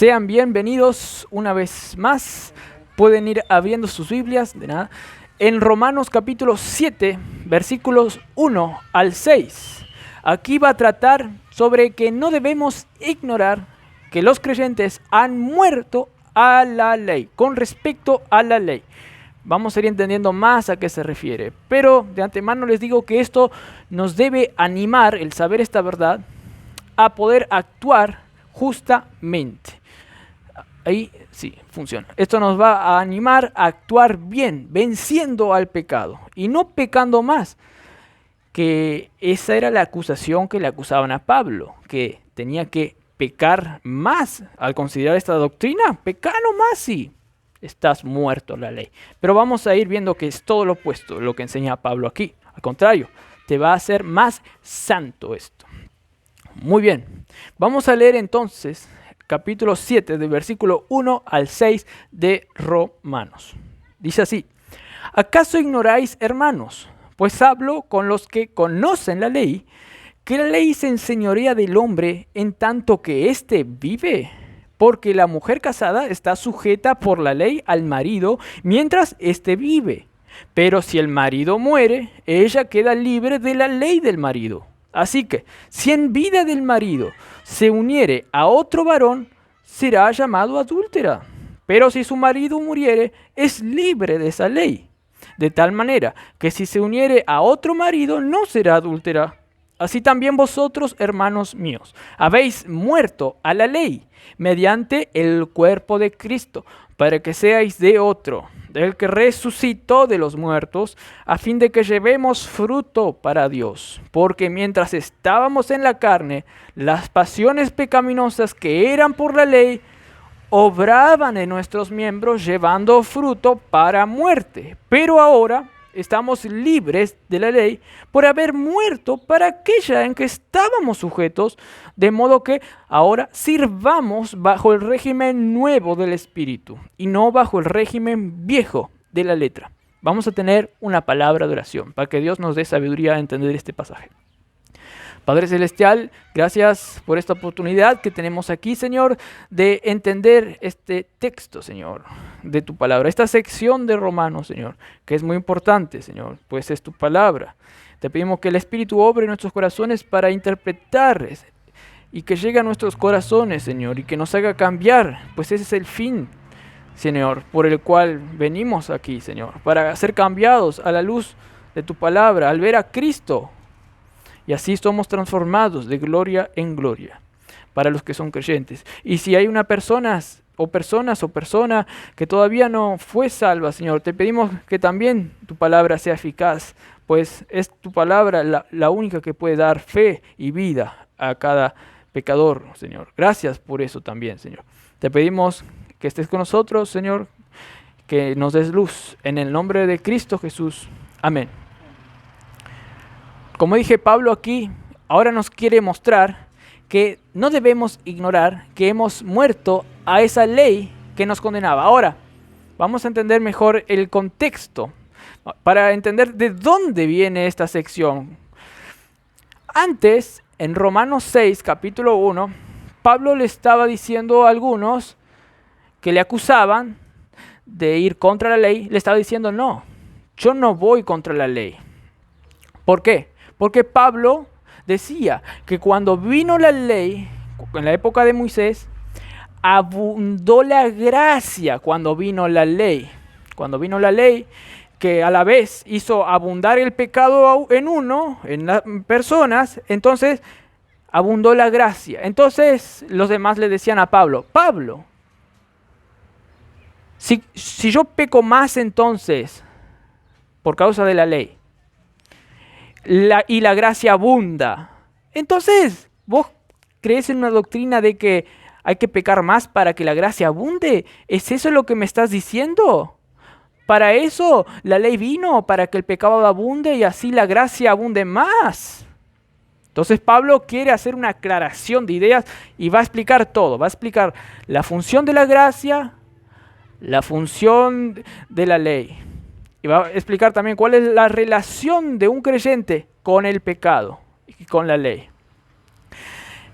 Sean bienvenidos una vez más. Pueden ir abriendo sus Biblias, de nada, en Romanos capítulo 7, versículos 1 al 6. Aquí va a tratar sobre que no debemos ignorar que los creyentes han muerto a la ley, con respecto a la ley. Vamos a ir entendiendo más a qué se refiere, pero de antemano les digo que esto nos debe animar, el saber esta verdad, a poder actuar justamente. Ahí sí, funciona. Esto nos va a animar a actuar bien, venciendo al pecado y no pecando más. Que esa era la acusación que le acusaban a Pablo, que tenía que pecar más. Al considerar esta doctrina, pecar no más y estás muerto a la ley. Pero vamos a ir viendo que es todo lo opuesto lo que enseña Pablo aquí. Al contrario, te va a hacer más santo esto. Muy bien, vamos a leer entonces capítulo 7, del versículo 1 al 6 de Romanos. Dice así: ¿acaso ignoráis, hermanos? Pues hablo con los que conocen la ley, que la ley se enseñorea del hombre en tanto que éste vive. Porque la mujer casada está sujeta por la ley al marido mientras éste vive. Pero si el marido muere, ella queda libre de la ley del marido. Así que, si en vida del marido se uniere a otro varón, será llamado adúltera. Pero si su marido muriere, es libre de esa ley. De tal manera que si se uniere a otro marido, no será adúltera. Así también vosotros, hermanos míos, habéis muerto a la ley mediante el cuerpo de Cristo, para que seáis de otro, del que resucitó de los muertos, a fin de que llevemos fruto para Dios. Porque mientras estábamos en la carne, las pasiones pecaminosas que eran por la ley, obraban en nuestros miembros llevando fruto para muerte. Pero ahora estamos libres de la ley por haber muerto para aquella en que estábamos sujetos, de modo que ahora sirvamos bajo el régimen nuevo del Espíritu y no bajo el régimen viejo de la letra. Vamos a tener una palabra de oración para que Dios nos dé sabiduría a entender este pasaje. Padre Celestial, gracias por esta oportunidad que tenemos aquí, Señor, de entender este texto, Señor, de tu palabra, esta sección de Romanos, Señor, que es muy importante, Señor, pues es tu palabra. Te pedimos que el Espíritu obre en nuestros corazones para interpretar y que llegue a nuestros corazones, Señor, y que nos haga cambiar, pues ese es el fin, Señor, por el cual venimos aquí, Señor, para ser cambiados a la luz de tu palabra, al ver a Cristo. Y así somos transformados de gloria en gloria para los que son creyentes. Y si hay una persona que todavía no fue salva, Señor, te pedimos que también tu palabra sea eficaz, pues es tu palabra la única que puede dar fe y vida a cada pecador, Señor. Gracias por eso también, Señor. Te pedimos que estés con nosotros, Señor, que nos des luz. En el nombre de Cristo Jesús. Amén. Como dije, Pablo aquí ahora nos quiere mostrar que no debemos ignorar que hemos muerto a esa ley que nos condenaba. Ahora, vamos a entender mejor el contexto para entender de dónde viene esta sección. Antes, en Romanos 6, capítulo 1, Pablo le estaba diciendo a algunos que le acusaban de ir contra la ley, le estaba diciendo, no, yo no voy contra la ley. ¿Por qué? Porque Pablo decía que cuando vino la ley, en la época de Moisés, abundó la gracia cuando vino la ley. Cuando vino la ley, que a la vez hizo abundar el pecado en las personas, entonces abundó la gracia. Entonces los demás le decían a Pablo, si yo peco más entonces por causa de la ley, y la gracia abunda, entonces, ¿vos crees en una doctrina de que hay que pecar más para que la gracia abunde? ¿Es eso lo que me estás diciendo? Para eso la ley vino, para que el pecado abunde y así la gracia abunde más. Entonces Pablo quiere hacer una aclaración de ideas y va a explicar todo. Va a explicar la función de la gracia, la función de la ley. Y va a explicar también cuál es la relación de un creyente con el pecado y con la ley.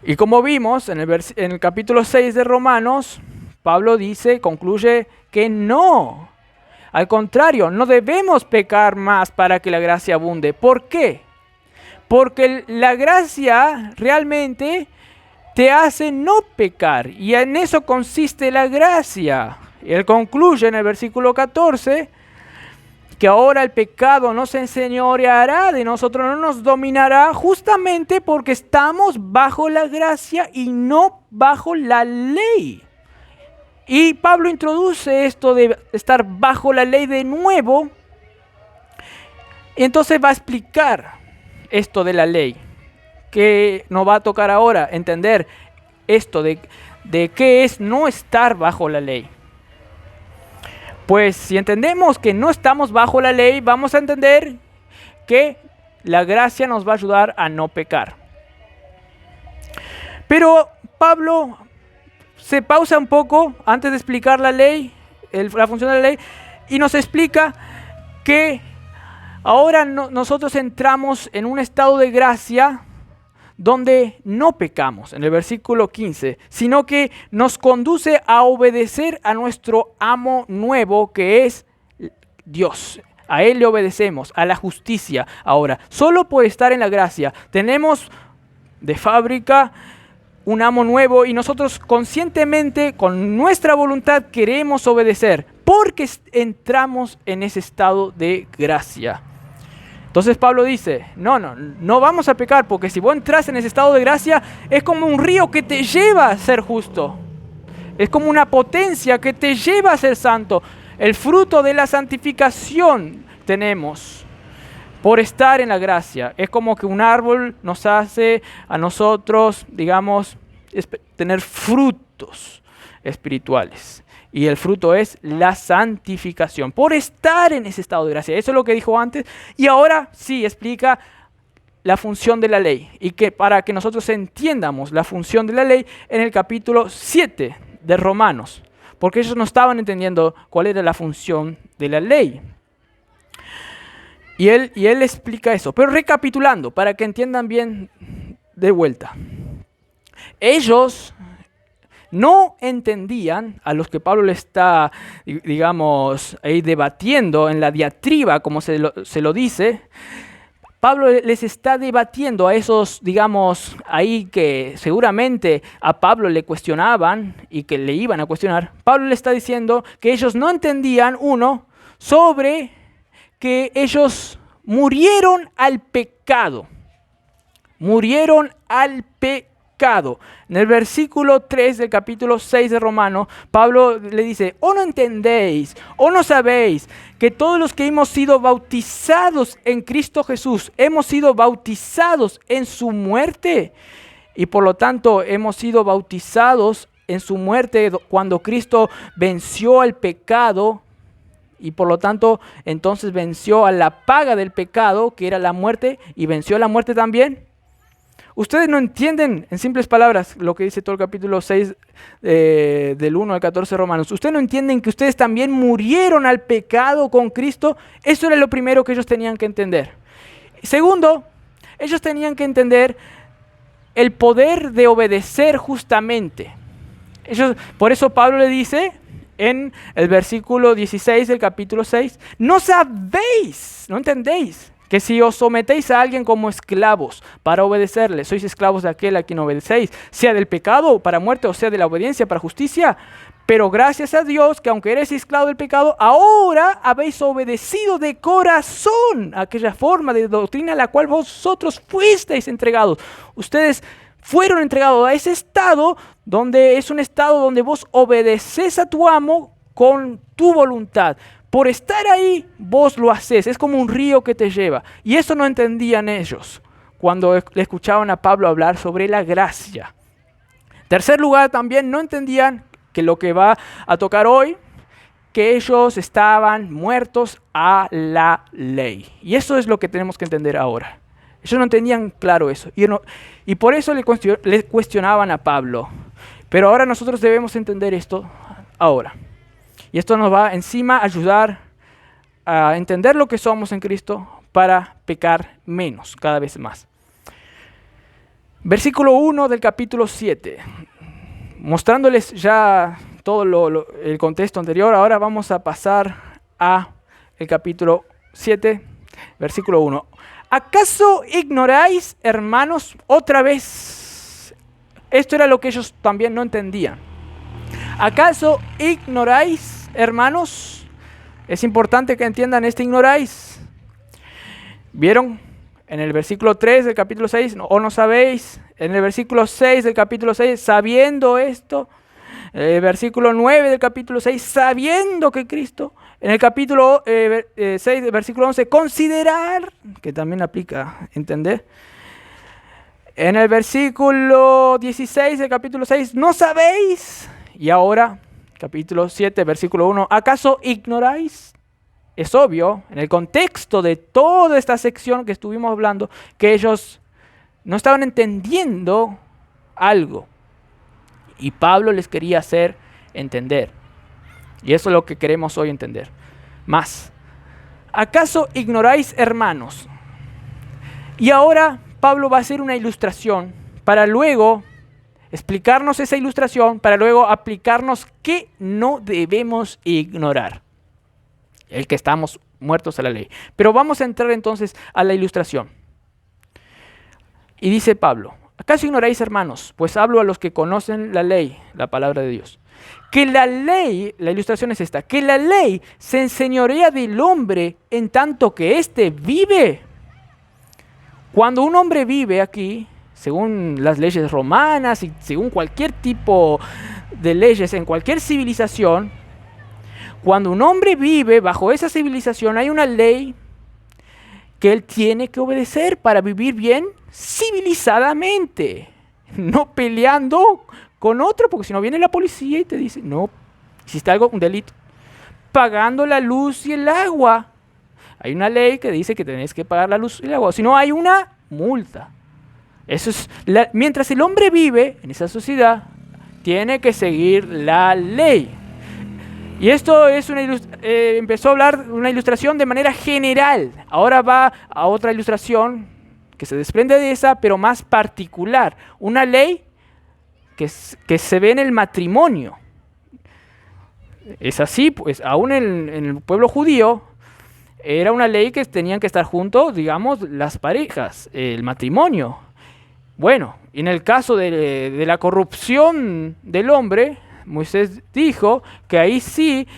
Y como vimos en el capítulo 6 de Romanos, Pablo concluye que no. Al contrario, no debemos pecar más para que la gracia abunde. ¿Por qué? Porque la gracia realmente te hace no pecar. Y en eso consiste la gracia. Y él concluye en el versículo 14 que ahora el pecado no se enseñoreará de nosotros, no nos dominará, justamente porque estamos bajo la gracia y no bajo la ley. Y Pablo introduce esto de estar bajo la ley de nuevo. Y entonces va a explicar esto de la ley, que nos va a tocar ahora entender esto de qué es no estar bajo la ley. Pues si entendemos que no estamos bajo la ley, vamos a entender que la gracia nos va a ayudar a no pecar. Pero Pablo se pausa un poco antes de explicar la ley, la función de la ley, y nos explica que ahora nosotros entramos en un estado de gracia donde no pecamos, en el versículo 15, sino que nos conduce a obedecer a nuestro amo nuevo, que es Dios. A Él le obedecemos, a la justicia. Ahora, solo por estar en la gracia, tenemos de fábrica un amo nuevo y nosotros conscientemente, con nuestra voluntad, queremos obedecer, porque entramos en ese estado de gracia. Entonces Pablo dice, no vamos a pecar, porque si vos entras en ese estado de gracia, es como un río que te lleva a ser justo. Es como una potencia que te lleva a ser santo. El fruto de la santificación tenemos por estar en la gracia. Es como que un árbol nos hace a nosotros, digamos, tener frutos espirituales. Y el fruto es la santificación, por estar en ese estado de gracia. Eso es lo que dijo antes. Y ahora sí explica la función de la ley. Y que para que nosotros entiendamos la función de la ley en el capítulo 7 de Romanos. Porque ellos no estaban entendiendo cuál era la función de la ley. Y él explica eso. Pero recapitulando, para que entiendan bien de vuelta. Ellos no entendían, a los que Pablo le está, digamos, ahí debatiendo en la diatriba, como se lo dice. Pablo les está debatiendo a esos, digamos, ahí que seguramente a Pablo le cuestionaban y que le iban a cuestionar. Pablo le está diciendo que ellos no entendían, sobre que ellos murieron al pecado. Murieron al pecado. En el versículo 3 del capítulo 6 de Romanos, Pablo le dice, ¿o no entendéis, o no sabéis que todos los que hemos sido bautizados en Cristo Jesús, hemos sido bautizados en su muerte? Y por lo tanto hemos sido bautizados en su muerte cuando Cristo venció al pecado. Y por lo tanto entonces venció a la paga del pecado, que era la muerte, y venció a la muerte también. Ustedes no entienden, en simples palabras, lo que dice todo el capítulo 6 del 1 al 14 de Romanos. Ustedes no entienden que ustedes también murieron al pecado con Cristo. Eso era lo primero que ellos tenían que entender. Segundo, ellos tenían que entender el poder de obedecer justamente. Por eso Pablo le dice en el versículo 16 del capítulo 6, no sabéis, no entendéis, que si os sometéis a alguien como esclavos para obedecerle, sois esclavos de aquel a quien obedecéis, sea del pecado para muerte o sea de la obediencia para justicia. Pero gracias a Dios que aunque eres esclavo del pecado, ahora habéis obedecido de corazón aquella forma de doctrina a la cual vosotros fuisteis entregados. Ustedes fueron entregados a ese estado donde es un estado donde vos obedeces a tu amo con tu voluntad. Por estar ahí, vos lo haces. Es como un río que te lleva. Y eso no entendían ellos cuando le escuchaban a Pablo hablar sobre la gracia. Tercer lugar, también no entendían que lo que va a tocar hoy, que ellos estaban muertos a la ley. Y eso es lo que tenemos que entender ahora. Ellos no entendían claro eso. Y por eso le cuestionaban a Pablo. Pero ahora nosotros debemos entender esto ahora. Y esto nos va encima a ayudar a entender lo que somos en Cristo para pecar menos, cada vez más. Versículo 1 del capítulo 7. Mostrándoles ya todo el contexto anterior, ahora vamos a pasar a el capítulo 7, versículo 1. ¿Acaso ignoráis, hermanos, otra vez? Esto era lo que ellos también no entendían. ¿Acaso ignoráis, hermanos? Es importante que entiendan este ignoráis. ¿Vieron? En el versículo 3 del capítulo 6, ¿o no sabéis? En el versículo 6 del capítulo 6, sabiendo esto. El versículo 9 del capítulo 6, sabiendo que Cristo. En el capítulo 6, versículo 11, considerar, que también aplica, ¿entender? En el versículo 16 del capítulo 6, no sabéis. Y ahora, capítulo 7, versículo 1, ¿acaso ignoráis? Es obvio, en el contexto de toda esta sección que estuvimos hablando, que ellos no estaban entendiendo algo. Y Pablo les quería hacer entender. Y eso es lo que queremos hoy entender. Más. ¿Acaso ignoráis, hermanos? Y ahora Pablo va a hacer una ilustración para luego explicarnos esa ilustración, para luego aplicarnos qué no debemos ignorar. El que estamos muertos a la ley. Pero vamos a entrar entonces a la ilustración. Y dice Pablo, ¿acaso ignoráis, hermanos? Pues hablo a los que conocen la ley, la palabra de Dios. Que la ley, la ilustración es esta, que la ley se enseñorea del hombre en tanto que éste vive. Cuando un hombre vive aquí, según las leyes romanas y según cualquier tipo de leyes en cualquier civilización, cuando un hombre vive bajo esa civilización hay una ley que él tiene que obedecer para vivir bien civilizadamente, no peleando con otro, porque si no viene la policía y te dice, no, hiciste algo, un delito, pagando la luz y el agua. Hay una ley que dice que tenés que pagar la luz y el agua, si no hay una multa. Eso es mientras el hombre vive en esa sociedad, tiene que seguir la ley. Y esto es empezó a hablar de una ilustración de manera general. Ahora va a otra ilustración que se desprende de esa, pero más particular. Una ley que se ve en el matrimonio. Es así, pues aún en el pueblo judío era una ley que tenían que estar juntos, digamos, las parejas, el matrimonio. Bueno, en el caso de la corrupción del hombre, Moisés dijo que ahí sí,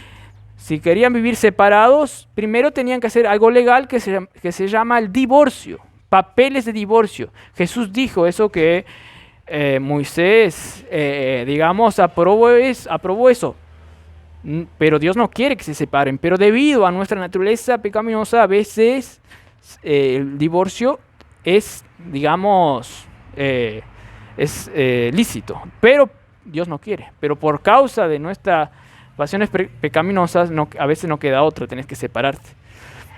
si querían vivir separados, primero tenían que hacer algo legal que se llama el divorcio, papeles de divorcio. Jesús dijo eso que Moisés, digamos, aprobó eso. Pero Dios no quiere que se separen. Pero debido a nuestra naturaleza pecaminosa, a veces el divorcio es, digamos, lícito. Pero Dios no quiere, pero por causa de nuestras pasiones pecaminosas a veces no queda otro, tenés que separarte.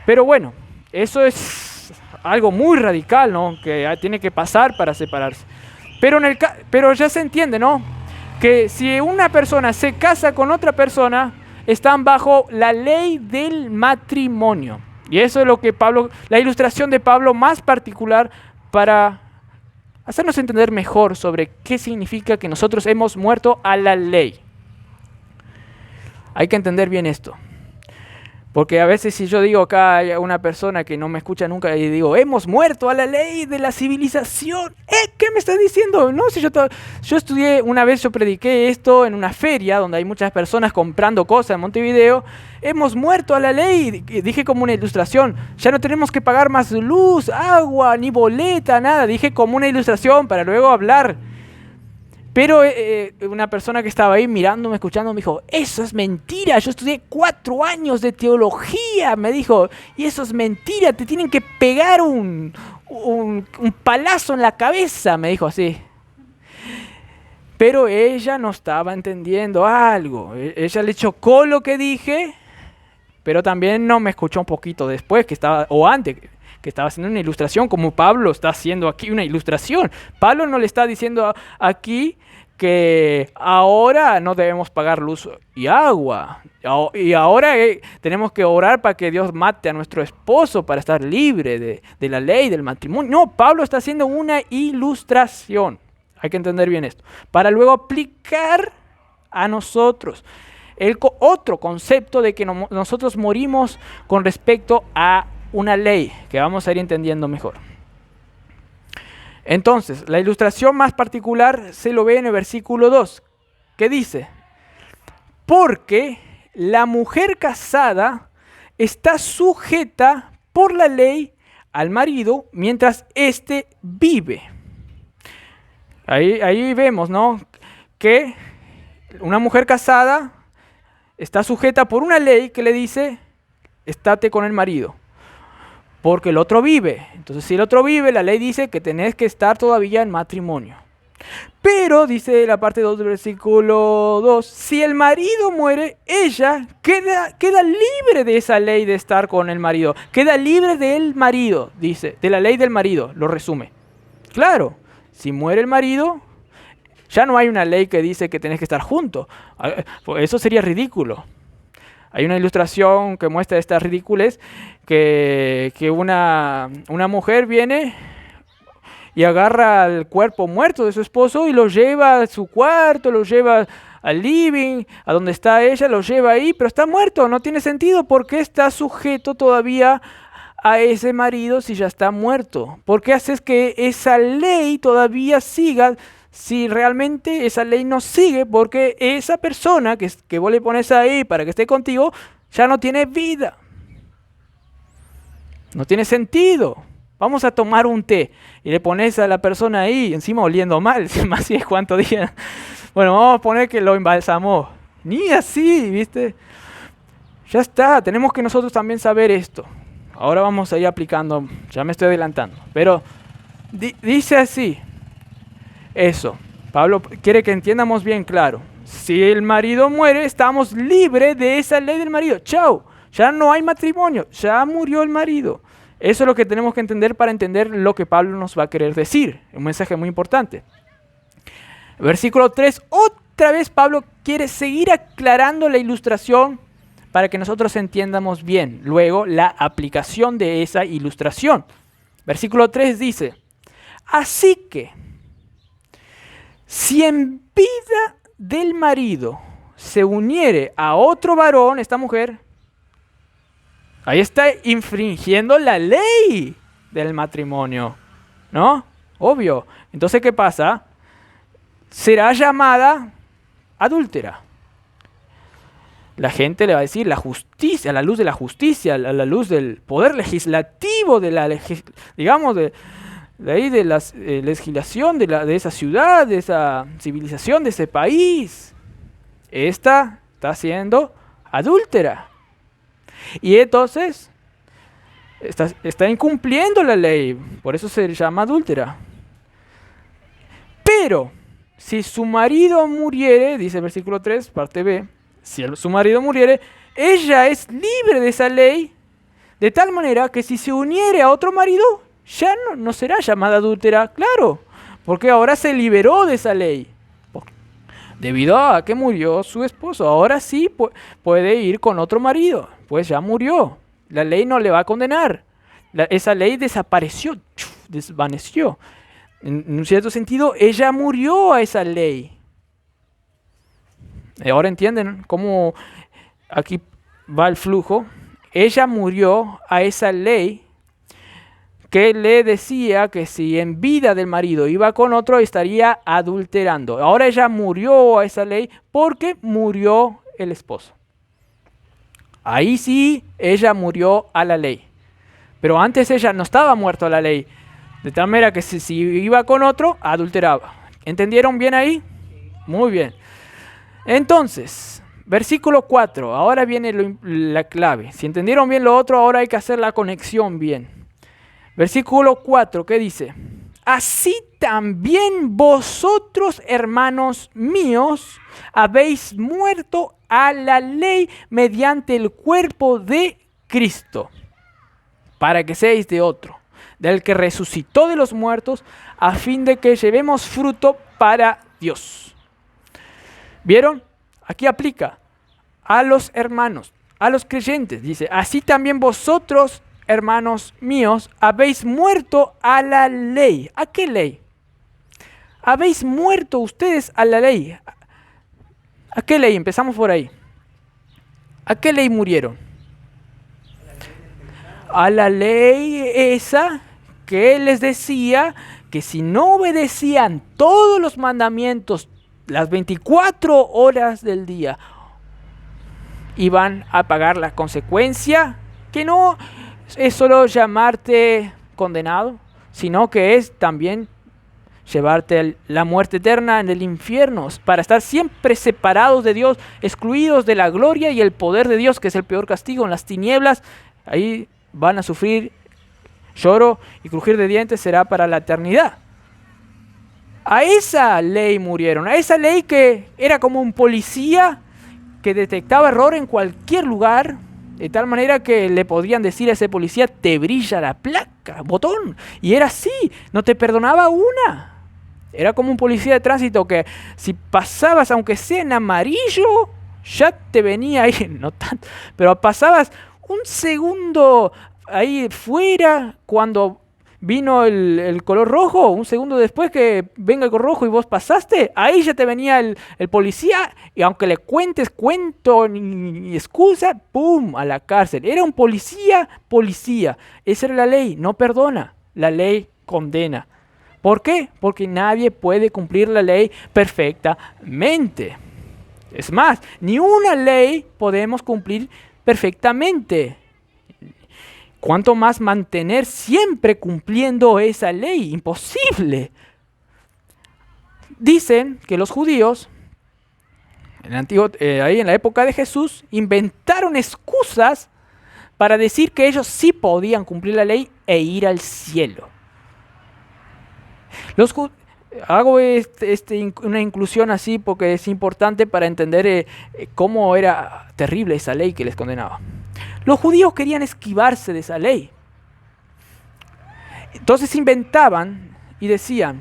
Pero bueno, eso es algo muy radical, ¿no? Que tiene que pasar para separarse. Pero ya se entiende, ¿no? Que si una persona se casa con otra persona, están bajo la ley del matrimonio. Y eso es lo que la ilustración de Pablo más particular para hacernos entender mejor sobre qué significa que nosotros hemos muerto a la ley. Hay que entender bien esto. Porque a veces si yo digo acá hay una persona que no me escucha nunca y digo, hemos muerto a la ley de la civilización. ¿Qué me estás diciendo? No, si yo estudié, una vez yo prediqué esto en una feria donde hay muchas personas comprando cosas en Montevideo. Hemos muerto a la ley, dije como una ilustración. Ya no tenemos que pagar más luz, agua, ni boleta, nada. Dije como una ilustración para luego hablar. Pero una persona que estaba ahí mirándome, escuchando, me dijo, eso es mentira, yo estudié 4 años de teología, me dijo, y eso es mentira, te tienen que pegar un palazo en la cabeza, me dijo así. Pero ella no estaba entendiendo algo, ella le chocó lo que dije, pero también no me escuchó un poquito después, antes, que estaba haciendo una ilustración, como Pablo está haciendo aquí una ilustración. Pablo no le está diciendo aquí que ahora no debemos pagar luz y agua. Y ahora tenemos que orar para que Dios mate a nuestro esposo para estar libre de la ley del matrimonio. No, Pablo está haciendo una ilustración. Hay que entender bien esto. Para luego aplicar a nosotros otro concepto de que nosotros morimos con respecto a una ley, que vamos a ir entendiendo mejor. Entonces, la ilustración más particular se lo ve en el versículo 2, que dice: porque la mujer casada está sujeta por la ley al marido mientras éste vive. Ahí vemos, ¿no?, que una mujer casada está sujeta por una ley que le dice: estate con el marido, porque el otro vive. Entonces, si el otro vive, la ley dice que tenés que estar todavía en matrimonio. Pero, dice la parte 2 del versículo 2, si el marido muere, ella queda libre de esa ley de estar con el marido. Queda libre del marido, dice, de la ley del marido, lo resume. Claro, si muere el marido, ya no hay una ley que dice que tenés que estar juntos. Eso sería ridículo. Hay una ilustración que muestra esta ridiculez, que una mujer viene y agarra el cuerpo muerto de su esposo y lo lleva a su cuarto, lo lleva al living, a donde está ella, lo lleva ahí, pero está muerto. No tiene sentido. ¿Por qué está sujeto todavía a ese marido si ya está muerto? ¿Por qué haces que esa ley todavía siga si realmente esa ley no sigue? Porque esa persona que vos le pones ahí para que esté contigo ya no tiene vida. No tiene sentido. Vamos a tomar un té y le pones a la persona ahí, encima oliendo mal, más si es cuántos días. Bueno, vamos a poner que lo embalsamó. Ni así, ¿viste? Ya está, tenemos que nosotros también saber esto. Ahora vamos a ir aplicando, ya me estoy adelantando. Pero dice así, eso. Pablo quiere que entiendamos bien claro. Si el marido muere, estamos libres de esa ley del marido. Chao, ya no hay matrimonio, ya murió el marido. Eso es lo que tenemos que entender para entender lo que Pablo nos va a querer decir. Un mensaje muy importante. Versículo 3, otra vez Pablo quiere seguir aclarando la ilustración para que nosotros entiendamos bien luego la aplicación de esa ilustración. Versículo 3 dice: así que, si en vida del marido se uniere a otro varón, esta mujer, ahí está infringiendo la ley del matrimonio, ¿no? Obvio. Entonces, ¿qué pasa? Será llamada adúltera. La gente le va a decir la justicia, a la luz de la justicia, a la luz del poder legislativo, de la ahí de la legislación de esa ciudad, de esa civilización, de ese país. Esta está siendo adúltera. Y entonces está incumpliendo la ley, por eso se llama adúltera. Pero si su marido muriere, dice el versículo 3, parte B, si su marido muriere, ella es libre de esa ley, de tal manera que si se uniere a otro marido, ya no será llamada adúltera, claro, porque ahora se liberó de esa ley. Debido a que murió su esposo, ahora sí puede ir con otro marido, pues ya murió. La ley no le va a condenar. Esa ley desapareció, desvaneció. En un cierto sentido, ella murió a esa ley. Ahora entienden cómo aquí va el flujo. Ella murió a esa ley que le decía que si en vida del marido iba con otro, estaría adulterando. Ahora ella murió a esa ley porque murió el esposo. Ahí sí, ella murió a la ley. Pero antes ella no estaba muerta a la ley. De tal manera que si iba con otro, adulteraba. ¿Entendieron bien ahí? Muy bien. Entonces, versículo 4. Ahora viene la clave. Si entendieron bien lo otro, ahora hay que hacer la conexión bien. Versículo 4, ¿qué dice? Así también vosotros, hermanos míos, habéis muerto a la ley mediante el cuerpo de Cristo, para que seáis de otro, del que resucitó de los muertos, a fin de que llevemos fruto para Dios. ¿Vieron? Aquí aplica. a los hermanos, a los creyentes. Dice, así también vosotros, hermanos míos, habéis muerto a la ley. ¿A qué ley? Habéis muerto ustedes a la ley. ¿A qué ley? Empezamos por ahí. ¿A qué ley murieron? A la ley esa que les decía que si no obedecían todos los mandamientos las 24 horas del día, iban a pagar la consecuencia, que no es solo llamarte condenado, sino que es también llevarte la muerte eterna en el infierno, para estar siempre separados de Dios, excluidos de la gloria y el poder de Dios, que es el peor castigo, en las tinieblas. Ahí van a sufrir lloro y crujir de dientes, será para la eternidad. A esa ley murieron, a esa ley que era como un policía que detectaba error en cualquier lugar, de tal manera que le podrían decir a ese policía, te brilla la placa, botón, y era así, no te perdonaba una. Era como un policía de tránsito que si pasabas, aunque sea en amarillo, ya te venía ahí, no tanto, pero pasabas un segundo ahí fuera cuando vino el color rojo, un segundo después que venga el color rojo y vos pasaste, ahí ya te venía el policía, y aunque le cuentes cuento ni excusa, ¡pum!, a la cárcel. Era un policía, esa era la ley, no perdona, la ley condena. ¿Por qué? Porque nadie puede cumplir la ley perfectamente. Es más, ni una ley podemos cumplir perfectamente. ¿Cuánto más mantener siempre cumpliendo esa ley? Imposible. Dicen que los judíos, ahí en la época de Jesús, inventaron excusas para decir que ellos sí podían cumplir la ley e ir al cielo. Hago una inclusión así porque es importante para entender cómo era terrible esa ley que les condenaba. Los judíos querían esquivarse de esa ley. Entonces inventaban y decían,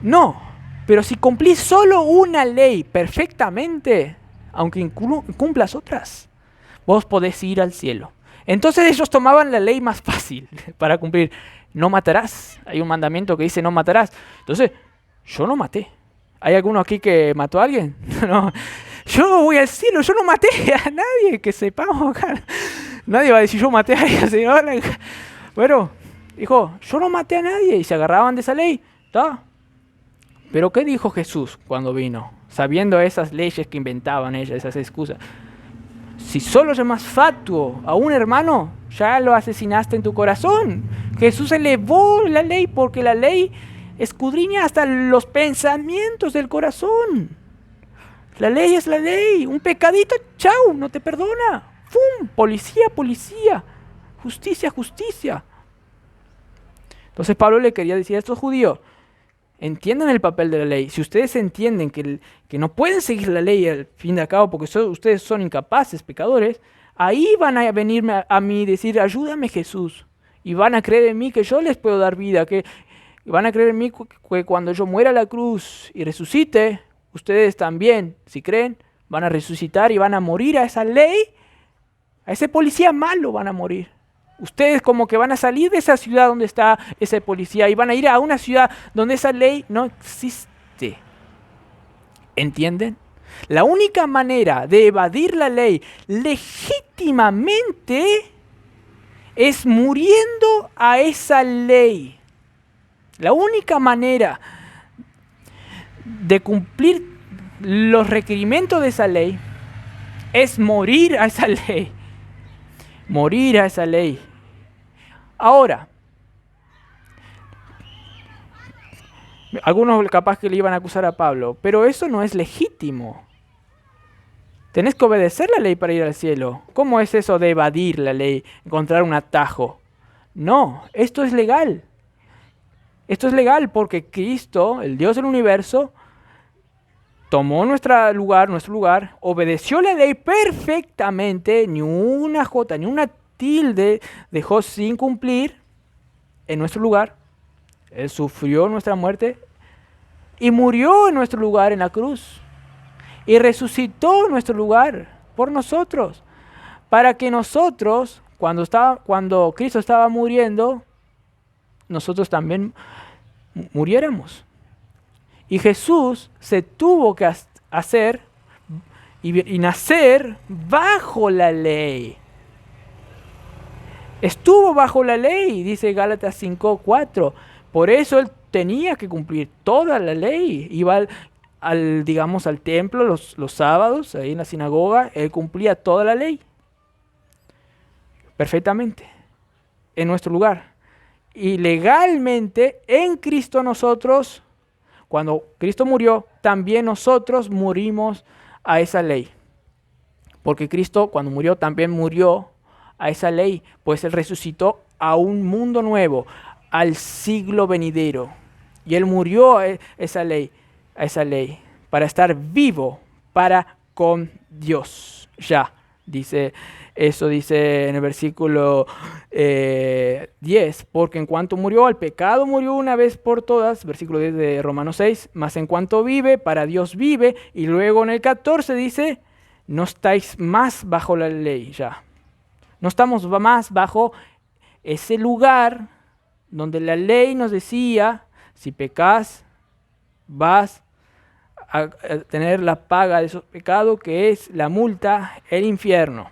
no, pero si cumplís solo una ley perfectamente, aunque incumplas otras, vos podés ir al cielo. Entonces ellos tomaban la ley más fácil para cumplir. No matarás. Hay un mandamiento que dice no matarás. Entonces, yo no maté. ¿Hay alguno aquí que mató a alguien? No. Yo voy al cielo, yo no maté a nadie, que sepamos acá. Nadie va a decir yo maté a ella, señora. Bueno, dijo, yo no maté a nadie, y se agarraban de esa ley. ¿Está? Pero ¿qué dijo Jesús cuando vino? Sabiendo esas leyes que inventaban ellas, esas excusas. Si solo llamas fatuo a un hermano, ya lo asesinaste en tu corazón. Jesús elevó la ley porque la ley escudriña hasta los pensamientos del corazón. La ley es la ley. Un pecadito, chau, no te perdona. ¡Fum! Policía, justicia. Entonces Pablo le quería decir a estos judíos, entiendan el papel de la ley. Si ustedes entienden que no pueden seguir la ley al fin de cabo porque ustedes son incapaces, pecadores, ahí van a venirme a mí y decir, ayúdame Jesús. Y van a creer en mí que yo les puedo dar vida, que van a creer en mí que cuando yo muera a la cruz y resucite, ustedes también, si creen, van a resucitar y van a morir a esa ley, a ese policía malo van a morir. Ustedes como que van a salir de esa ciudad donde está ese policía y van a ir a una ciudad donde esa ley no existe. ¿Entienden? La única manera de evadir la ley legítimamente es muriendo a esa ley. La única manera de cumplir los requerimientos de esa ley es morir a esa ley. Morir a esa ley. Ahora, algunos capaz que le iban a acusar a Pablo, pero eso no es legítimo. Tenés que obedecer la ley para ir al cielo. ¿Cómo es eso de evadir la ley, encontrar un atajo? No, esto es legal. Esto es legal porque Cristo, el Dios del universo, tomó nuestro lugar, obedeció la ley perfectamente, ni una jota, ni una tilde dejó sin cumplir en nuestro lugar. Él sufrió nuestra muerte y murió en nuestro lugar en la cruz. Y resucitó en nuestro lugar. por nosotros, para que nosotros, cuando Cristo estaba muriendo, nosotros también muriéramos. Y Jesús se tuvo que hacer y nacer bajo la ley. Estuvo bajo la ley, dice Gálatas 5:4. Por eso él tenía que cumplir toda la ley. Iba al templo los sábados, ahí en la sinagoga, él cumplía toda la ley. Perfectamente. En nuestro lugar. Y legalmente, en Cristo nosotros, cuando Cristo murió, también nosotros morimos a esa ley. Porque Cristo, cuando murió, también murió a esa ley, pues Él resucitó a un mundo nuevo, al siglo venidero. Y Él murió a esa ley, para estar vivo para con Dios. Ya, dice en el versículo 10, porque en cuanto murió al pecado, murió una vez por todas, versículo 10 de Romanos 6, mas en cuanto vive, para Dios vive. Y luego en el 14 dice, no estáis más bajo la ley ya. No estamos más bajo ese lugar donde la ley nos decía, si pecas, vas a tener la paga de esos pecados, que es la multa, el infierno.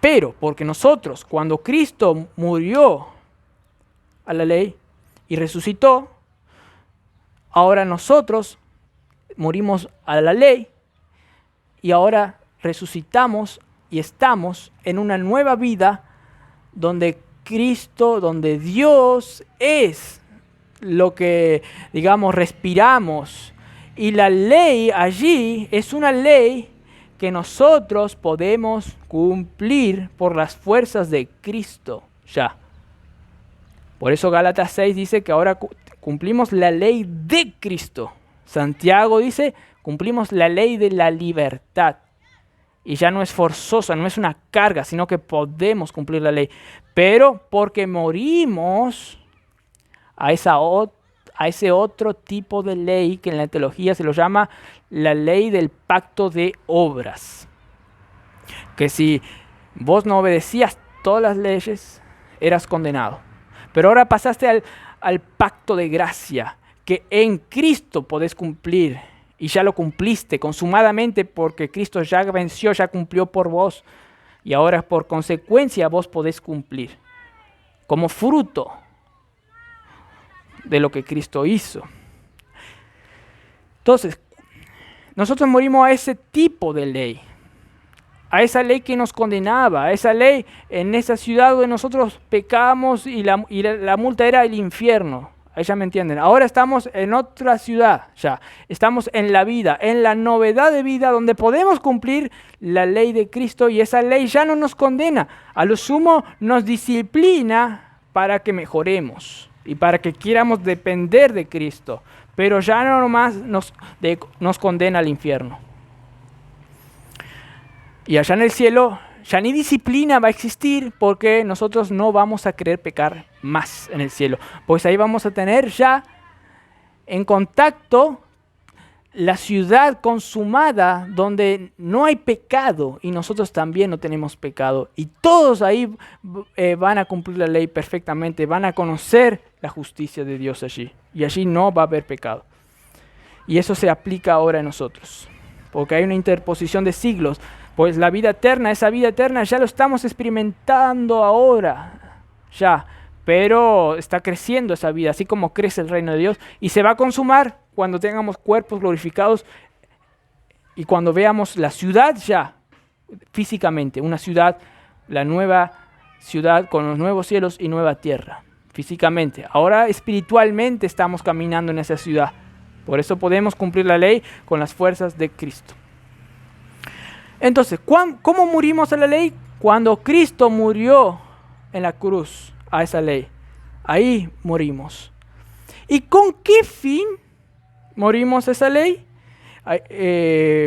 Pero porque nosotros, cuando Cristo murió a la ley y resucitó, ahora nosotros morimos a la ley y ahora resucitamos y estamos en una nueva vida donde Cristo, donde Dios es lo que, respiramos. Y la ley allí es una ley que nosotros podemos cumplir por las fuerzas de Cristo ya. Por eso Gálatas 6 dice que ahora cumplimos la ley de Cristo. Santiago dice, cumplimos la ley de la libertad. Y ya no es forzosa, no es una carga, sino que podemos cumplir la ley. Pero porque morimos a ese otro tipo de ley que en la teología se lo llama la ley del pacto de obras. Que si vos no obedecías todas las leyes, eras condenado. Pero ahora pasaste al pacto de gracia, que en Cristo podés cumplir. Y ya lo cumpliste consumadamente porque Cristo ya venció, ya cumplió por vos. Y ahora por consecuencia vos podés cumplir. Como fruto de lo que Cristo hizo. Entonces, nosotros morimos a ese tipo de ley. A esa ley que nos condenaba. A esa ley en esa ciudad donde nosotros pecamos y la multa era el infierno. Ya me entienden. Ahora estamos en otra ciudad ya. Estamos en la vida, en la novedad de vida donde podemos cumplir la ley de Cristo y esa ley ya no nos condena. A lo sumo nos disciplina para que mejoremos y para que quieramos depender de Cristo. Pero ya no nomás nos condena al infierno. Y allá en el cielo ya ni disciplina va a existir porque nosotros no vamos a querer pecar más en el cielo. Pues ahí vamos a tener ya en contacto la ciudad consumada donde no hay pecado y nosotros también no tenemos pecado. Y todos ahí van a cumplir la ley perfectamente, van a conocer la justicia de Dios allí. Y allí no va a haber pecado. Y eso se aplica ahora a nosotros. Porque hay una interposición de siglos. Pues la vida eterna, esa vida eterna ya lo estamos experimentando ahora, ya, pero está creciendo esa vida, así como crece el reino de Dios, y se va a consumar cuando tengamos cuerpos glorificados y cuando veamos la ciudad ya, físicamente, una ciudad, la nueva ciudad con los nuevos cielos y nueva tierra, físicamente. Ahora espiritualmente estamos caminando en esa ciudad, por eso podemos cumplir la ley con las fuerzas de Cristo. Entonces, ¿cómo murimos a la ley? Cuando Cristo murió en la cruz a esa ley. Ahí morimos. ¿Y con qué fin morimos a esa ley?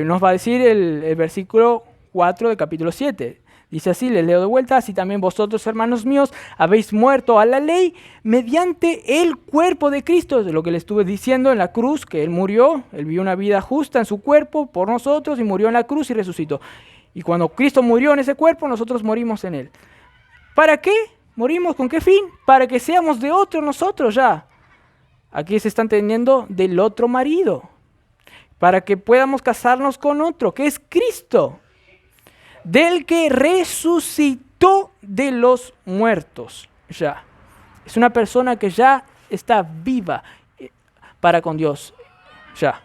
Nos va a decir el versículo 4 del capítulo 7. Dice así, le leo de vuelta: así también vosotros, hermanos míos, habéis muerto a la ley mediante el cuerpo de Cristo. Es lo que le estuve diciendo en la cruz, que Él murió, Él vivió una vida justa en su cuerpo por nosotros y murió en la cruz y resucitó. Y cuando Cristo murió en ese cuerpo, nosotros morimos en Él. ¿Para qué? ¿Morimos con qué fin? Para que seamos de otro nosotros ya. Aquí se está entendiendo del otro marido. Para que podamos casarnos con otro, que es Cristo, del que resucitó de los muertos. Ya. Es una persona que ya está viva para con Dios. Ya.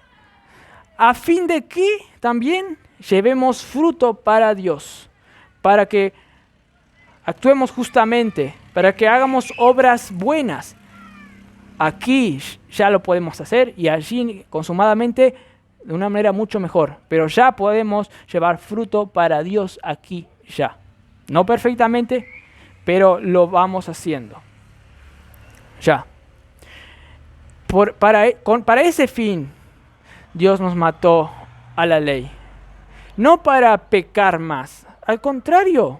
A fin de que también llevemos fruto para Dios. Para que actuemos justamente. Para que hagamos obras buenas. Aquí ya lo podemos hacer y allí consumadamente de una manera mucho mejor, pero ya podemos llevar fruto para Dios aquí ya. No perfectamente, pero lo vamos haciendo. Ya. Para ese fin, Dios nos mató a la ley. No para pecar más, al contrario,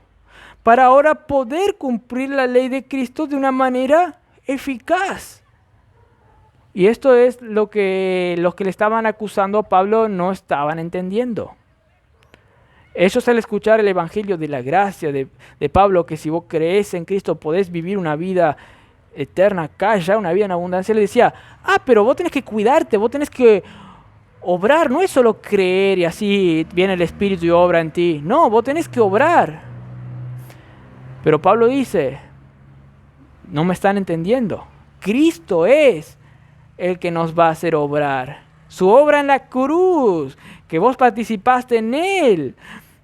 para ahora poder cumplir la ley de Cristo de una manera eficaz. Y esto es lo que los que le estaban acusando a Pablo no estaban entendiendo. Ellos al escuchar el evangelio de la gracia de Pablo, que si vos crees en Cristo podés vivir una vida eterna acá, ya una vida en abundancia, le decía, pero vos tenés que cuidarte, vos tenés que obrar, no es solo creer y así viene el Espíritu y obra en ti. No, vos tenés que obrar. Pero Pablo dice, no me están entendiendo. Cristo es el que nos va a hacer obrar. Su obra en la cruz, que vos participaste en Él,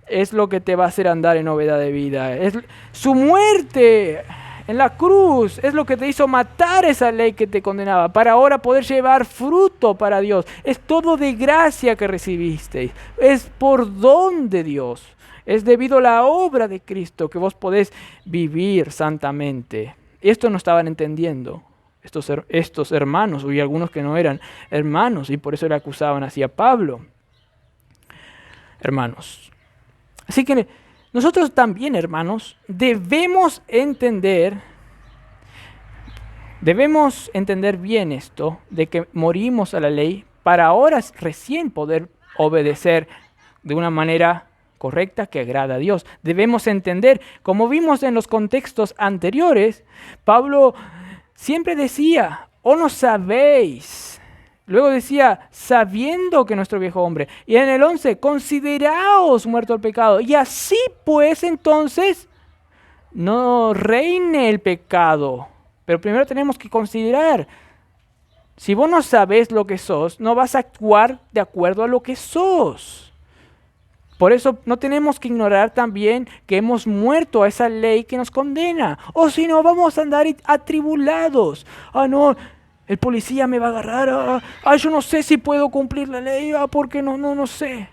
es lo que te va a hacer andar en novedad de vida. Es su muerte en la cruz es lo que te hizo matar esa ley que te condenaba, para ahora poder llevar fruto para Dios. Es todo de gracia que recibisteis. Es por don de Dios. Es debido a la obra de Cristo que vos podés vivir santamente. Esto no estaban entendiendo estos hermanos, y algunos que no eran hermanos, y por eso le acusaban así a Pablo. Hermanos. Así que nosotros también, hermanos, debemos entender bien esto, de que morimos a la ley para ahora recién poder obedecer de una manera correcta que agrada a Dios. Debemos entender, como vimos en los contextos anteriores, Pablo siempre decía, ¿o no sabéis? Luego decía, sabiendo que nuestro viejo hombre. Y en el 11, consideraos muerto al pecado. Y así pues entonces no reine el pecado. Pero primero tenemos que considerar. Si vos no sabés lo que sos, no vas a actuar de acuerdo a lo que sos. Por eso no tenemos que ignorar también que hemos muerto a esa ley que nos condena. O si no, vamos a andar atribulados. No, el policía me va a agarrar. Yo no sé si puedo cumplir la ley. Porque no sé.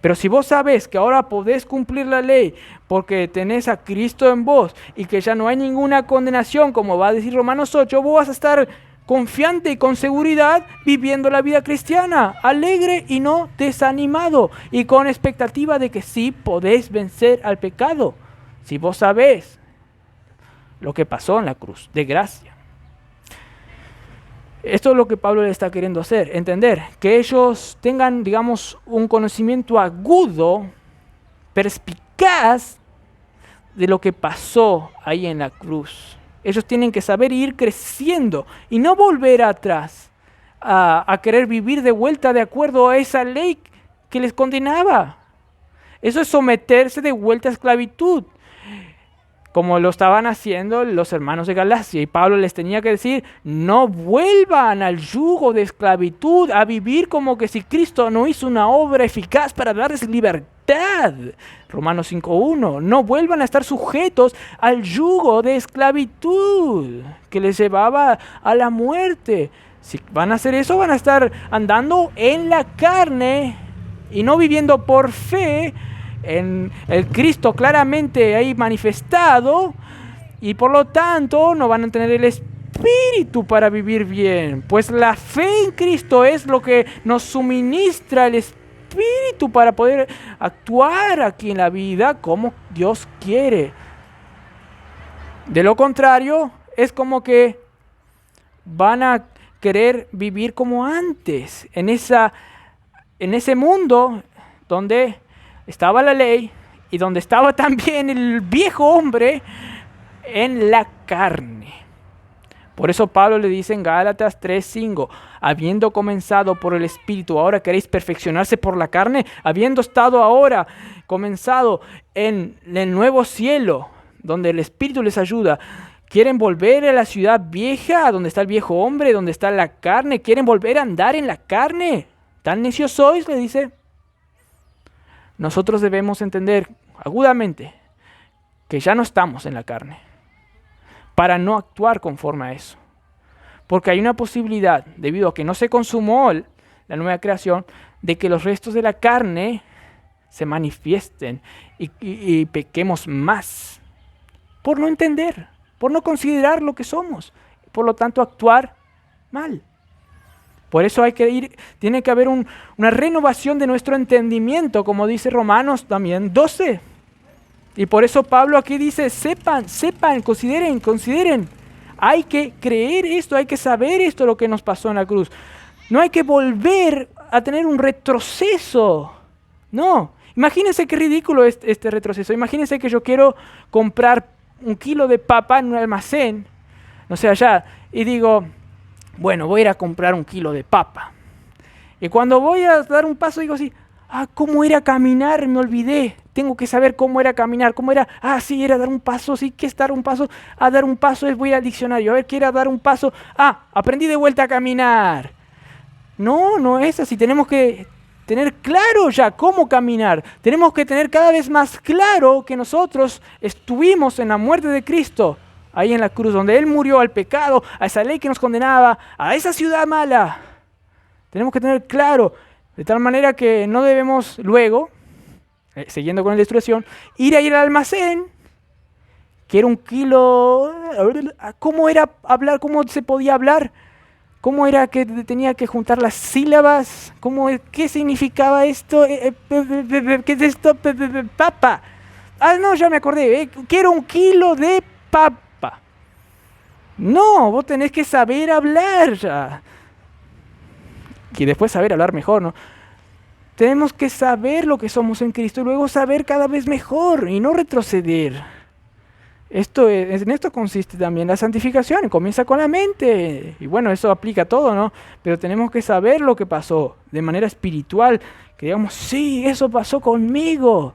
Pero si vos sabés que ahora podés cumplir la ley porque tenés a Cristo en vos y que ya no hay ninguna condenación, como va a decir Romanos 8, vos vas a estar confiante y con seguridad viviendo la vida cristiana, alegre y no desanimado, y con expectativa de que sí podés vencer al pecado, si vos sabés lo que pasó en la cruz, de gracia. Esto es lo que Pablo le está queriendo hacer, entender, que ellos tengan, digamos, un conocimiento agudo, perspicaz, de lo que pasó ahí en la cruz. Ellos tienen que saber ir creciendo y no volver atrás a querer vivir de vuelta de acuerdo a esa ley que les condenaba. Eso es someterse de vuelta a esclavitud, como lo estaban haciendo los hermanos de Galacia. Y Pablo les tenía que decir, no vuelvan al yugo de esclavitud, a vivir como que si Cristo no hizo una obra eficaz para darles libertad. Romanos 5:1. No vuelvan a estar sujetos al yugo de esclavitud que les llevaba a la muerte. Si van a hacer eso, van a estar andando en la carne y no viviendo por fe en el Cristo claramente ahí manifestado, y por lo tanto no van a tener el espíritu para vivir bien, pues la fe en Cristo es lo que nos suministra el espíritu espíritu para poder actuar aquí en la vida como Dios quiere. De lo contrario, es como que van a querer vivir como antes, en ese mundo donde estaba la ley y donde estaba también el viejo hombre en la carne. Por eso Pablo le dice en Gálatas 3:5, habiendo comenzado por el Espíritu, ahora queréis perfeccionarse por la carne, habiendo estado ahora comenzado en el nuevo cielo, donde el Espíritu les ayuda. ¿Quieren volver a la ciudad vieja, donde está el viejo hombre, donde está la carne? ¿Quieren volver a andar en la carne? ¿Tan necios sois?, le dice. Nosotros debemos entender agudamente que ya no estamos en la carne, para no actuar conforme a eso. Porque hay una posibilidad, debido a que no se consumó la nueva creación, de que los restos de la carne se manifiesten y pequemos más. Por no entender, por no considerar lo que somos, por lo tanto actuar mal. Por eso tiene que haber una renovación de nuestro entendimiento, como dice Romanos también 12. Y por eso Pablo aquí dice, sepan, consideren. Hay que creer esto, hay que saber esto, lo que nos pasó en la cruz. No hay que volver a tener un retroceso. No, imagínense qué ridículo es este retroceso. Imagínense que yo quiero comprar 1 kilo de papa en un almacén, no sé, allá, y digo, bueno, voy a ir a comprar 1 kilo de papa. Y cuando voy a dar un paso digo así, ¿cómo era caminar? Me olvidé. Tengo que saber cómo era caminar. ¿Cómo era? Sí, era dar un paso. Sí, ¿qué es dar un paso? Dar un paso es voy al diccionario. A ver, ¿qué era dar un paso? Aprendí de vuelta a caminar. No es así. Tenemos que tener claro ya cómo caminar. Tenemos que tener cada vez más claro que nosotros estuvimos en la muerte de Cristo, ahí en la cruz, donde Él murió al pecado, a esa ley que nos condenaba, a esa ciudad mala. Tenemos que tener claro. De tal manera que no debemos luego, siguiendo con la ilustración, ir al almacén, que era 1 kilo, ¿cómo era hablar? ¿Cómo se podía hablar? ¿Cómo era que tenía que juntar las sílabas? ¿Qué significaba esto? ¿Qué es esto? Papa. No, ya me acordé, quiero 1 kilo de papa. No, vos tenés que saber hablar ya. Y después saber hablar mejor, ¿no? Tenemos que saber lo que somos en Cristo y luego saber cada vez mejor y no retroceder. En esto consiste también la santificación, comienza con la mente. Y bueno, eso aplica a todo, ¿no? Pero tenemos que saber lo que pasó de manera espiritual, que digamos, sí, eso pasó conmigo.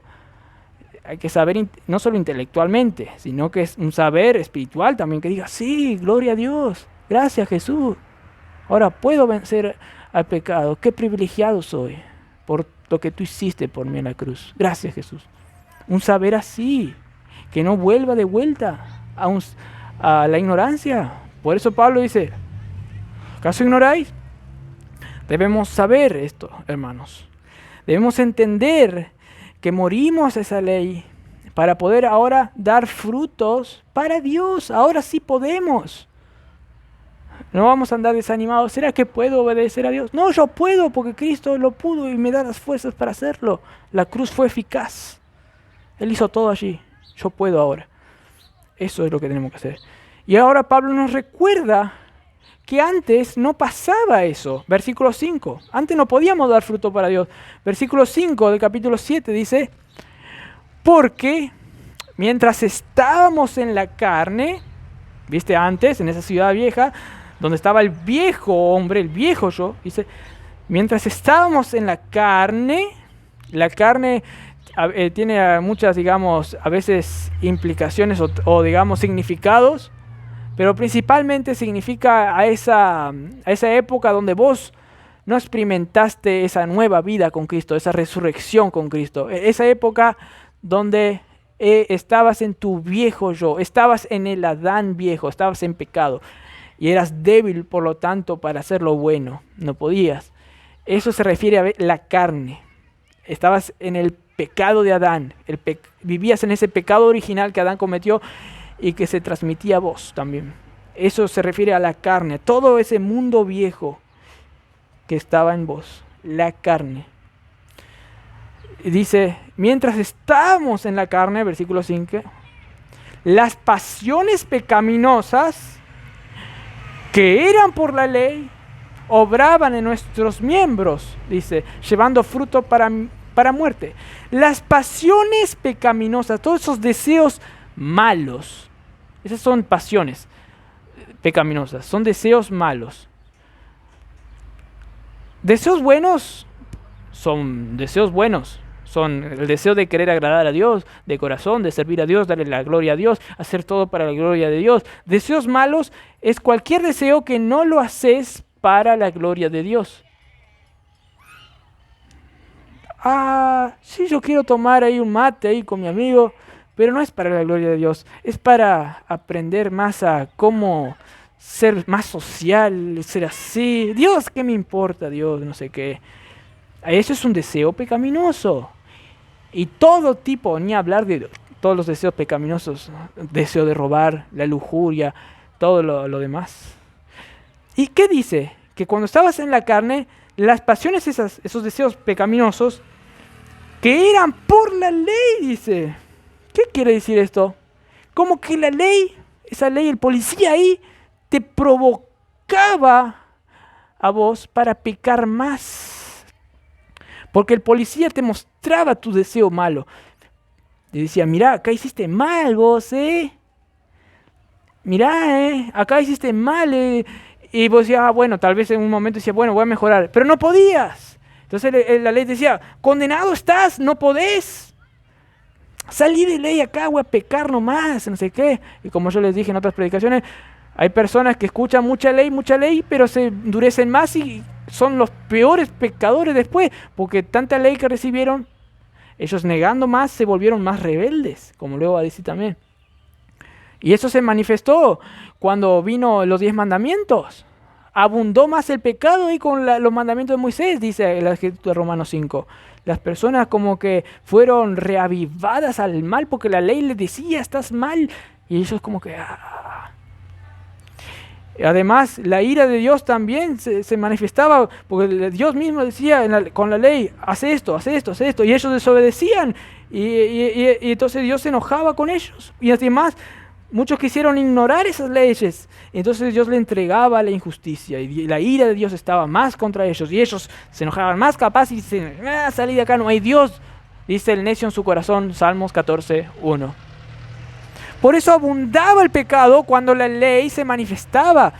Hay que saber no solo intelectualmente, sino que es un saber espiritual también, que diga, sí, gloria a Dios, gracias Jesús. Ahora puedo vencer al pecado. Qué privilegiado soy por lo que tú hiciste por mí en la cruz. Gracias, Jesús. Un saber así, que no vuelva de vuelta a la ignorancia. Por eso Pablo dice, ¿acaso ignoráis? Debemos saber esto, hermanos. Debemos entender que morimos a esa ley para poder ahora dar frutos para Dios. Ahora sí podemos. No vamos a andar desanimados. ¿Será que puedo obedecer a Dios? No, yo puedo porque Cristo lo pudo y me da las fuerzas para hacerlo. La cruz fue eficaz. Él hizo todo allí. Yo puedo ahora. Eso es lo que tenemos que hacer. Y ahora Pablo nos recuerda que antes no pasaba eso. Versículo 5. Antes no podíamos dar fruto para Dios. Versículo 5 del capítulo 7 dice, porque mientras estábamos en la carne, viste antes, en esa ciudad vieja, donde estaba el viejo hombre, el viejo yo, dice, mientras estábamos en la carne tiene muchas, digamos, a veces implicaciones o digamos, significados, pero principalmente significa a esa época donde vos no experimentaste esa nueva vida con Cristo, esa resurrección con Cristo, esa época donde estabas en tu viejo yo, estabas en el Adán viejo, estabas en pecado. Y eras débil, por lo tanto, para hacer lo bueno. No podías. Eso se refiere a la carne. Estabas en el pecado de Adán. Vivías en ese pecado original que Adán cometió y que se transmitía a vos también. Eso se refiere a la carne. Todo ese mundo viejo que estaba en vos. La carne. dice, mientras estábamos en la carne, versículo 5, las pasiones pecaminosas que eran por la ley obraban en nuestros miembros, dice, llevando fruto para muerte. Las pasiones pecaminosas, todos esos deseos malos, esas son pasiones pecaminosas, son deseos malos. Deseos buenos son deseos buenos. Son el deseo de querer agradar a Dios de corazón, de servir a Dios, darle la gloria a Dios, hacer todo para la gloria de Dios. Deseos malos es cualquier deseo que no lo haces para la gloria de Dios. Sí, yo quiero tomar ahí un mate ahí con mi amigo, pero no es para la gloria de Dios. Es para aprender más a cómo ser más social, ser así. Dios, ¿qué me importa Dios? No sé qué. Eso es un deseo pecaminoso. Y todo tipo, ni hablar de todos los deseos pecaminosos, deseo de robar, la lujuria, todo lo demás. ¿Y qué dice? Que cuando estabas en la carne, las pasiones, esos deseos pecaminosos, que eran por la ley, dice. ¿Qué quiere decir esto? Como que la ley, esa ley, el policía ahí, te provocaba a vos para pecar más. Porque el policía te mostraba tu deseo malo. Y decía, mirá, acá hiciste mal vos, Mirá, acá hiciste mal, Y vos decías, bueno, tal vez en un momento decías, bueno, voy a mejorar. Pero no podías. Entonces la ley decía, condenado estás, no podés. Salí de ley acá, voy a pecar nomás, no sé qué. Y como yo les dije en otras predicaciones, hay personas que escuchan mucha ley, pero se endurecen más y son los peores pecadores después, porque tanta ley que recibieron, ellos negando más, se volvieron más rebeldes, como luego va a decir también. Y eso se manifestó cuando vino los 10 mandamientos. Abundó más el pecado ahí con los mandamientos de Moisés, dice la escritura de Romanos 5. Las personas como que fueron reavivadas al mal porque la ley les decía, estás mal. Y ellos como que... Además, la ira de Dios también se manifestaba, porque Dios mismo decía con la ley, haz esto, y ellos desobedecían, y entonces Dios se enojaba con ellos. Y además, muchos quisieron ignorar esas leyes, entonces Dios le entregaba la injusticia, y la ira de Dios estaba más contra ellos, y ellos se enojaban más capaz y dicen, salí de acá, no hay Dios, dice el necio en su corazón, Salmos 14:1. Por eso abundaba el pecado cuando la ley se manifestaba.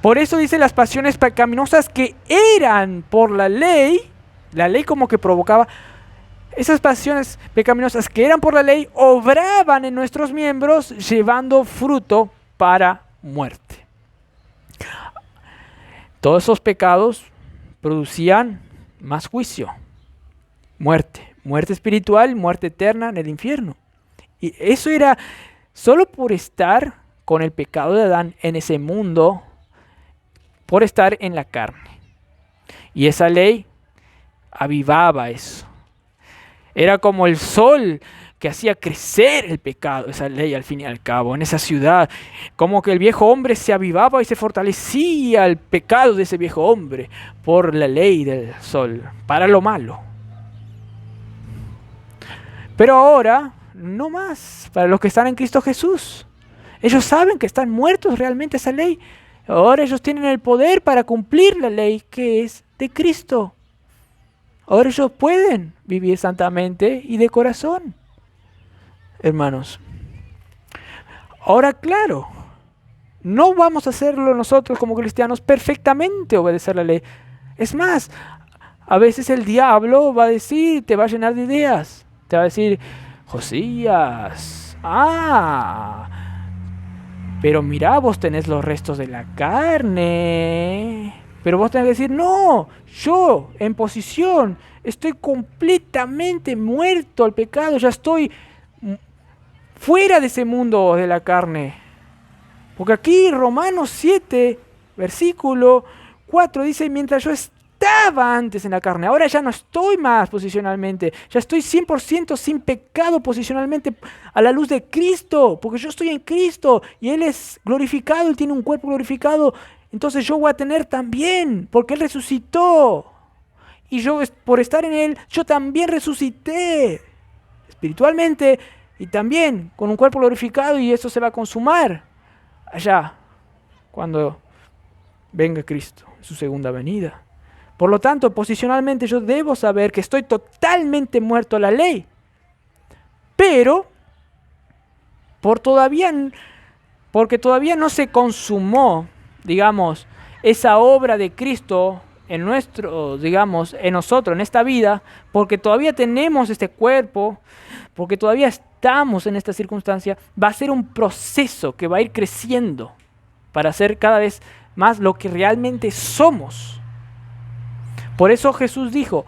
Por eso dice las pasiones pecaminosas que eran por la ley como que provocaba, esas pasiones pecaminosas que eran por la ley obraban en nuestros miembros llevando fruto para muerte. Todos esos pecados producían más juicio, muerte espiritual, muerte eterna en el infierno. Y eso era... Solo por estar con el pecado de Adán en ese mundo, por estar en la carne. Y esa ley avivaba eso. Era como el sol que hacía crecer el pecado, esa ley al fin y al cabo, en esa ciudad. Como que el viejo hombre se avivaba y se fortalecía el pecado de ese viejo hombre por la ley del sol, para lo malo. Pero ahora... no más, para los que están en Cristo Jesús. Ellos saben que están muertos realmente esa ley. Ahora ellos tienen el poder para cumplir la ley que es de Cristo. Ahora ellos pueden vivir santamente y de corazón. Hermanos, ahora claro, no vamos a hacerlo nosotros como cristianos perfectamente obedecer la ley. Es más, a veces el diablo va a decir, te va a llenar de ideas. Te va a decir... Josías, pero mirá, vos tenés los restos de la carne. Pero vos tenés que decir, no, yo en posición estoy completamente muerto al pecado, ya estoy fuera de ese mundo de la carne. Porque aquí Romanos 7, versículo 4 dice, mientras yo estaba antes en la carne, ahora ya no estoy más posicionalmente, ya estoy 100% sin pecado posicionalmente a la luz de Cristo, porque yo estoy en Cristo y Él es glorificado, Él tiene un cuerpo glorificado, entonces yo voy a tener también, porque Él resucitó. y yo por estar en Él, yo también resucité espiritualmente y también con un cuerpo glorificado, y eso se va a consumar allá cuando venga Cristo en su segunda venida. Por lo tanto, posicionalmente yo debo saber que estoy totalmente muerto a la ley, pero porque todavía no se consumó, digamos, esa obra de Cristo en nosotros, en esta vida, porque todavía tenemos este cuerpo, porque todavía estamos en esta circunstancia, va a ser un proceso que va a ir creciendo para ser cada vez más lo que realmente somos. Por eso Jesús dijo,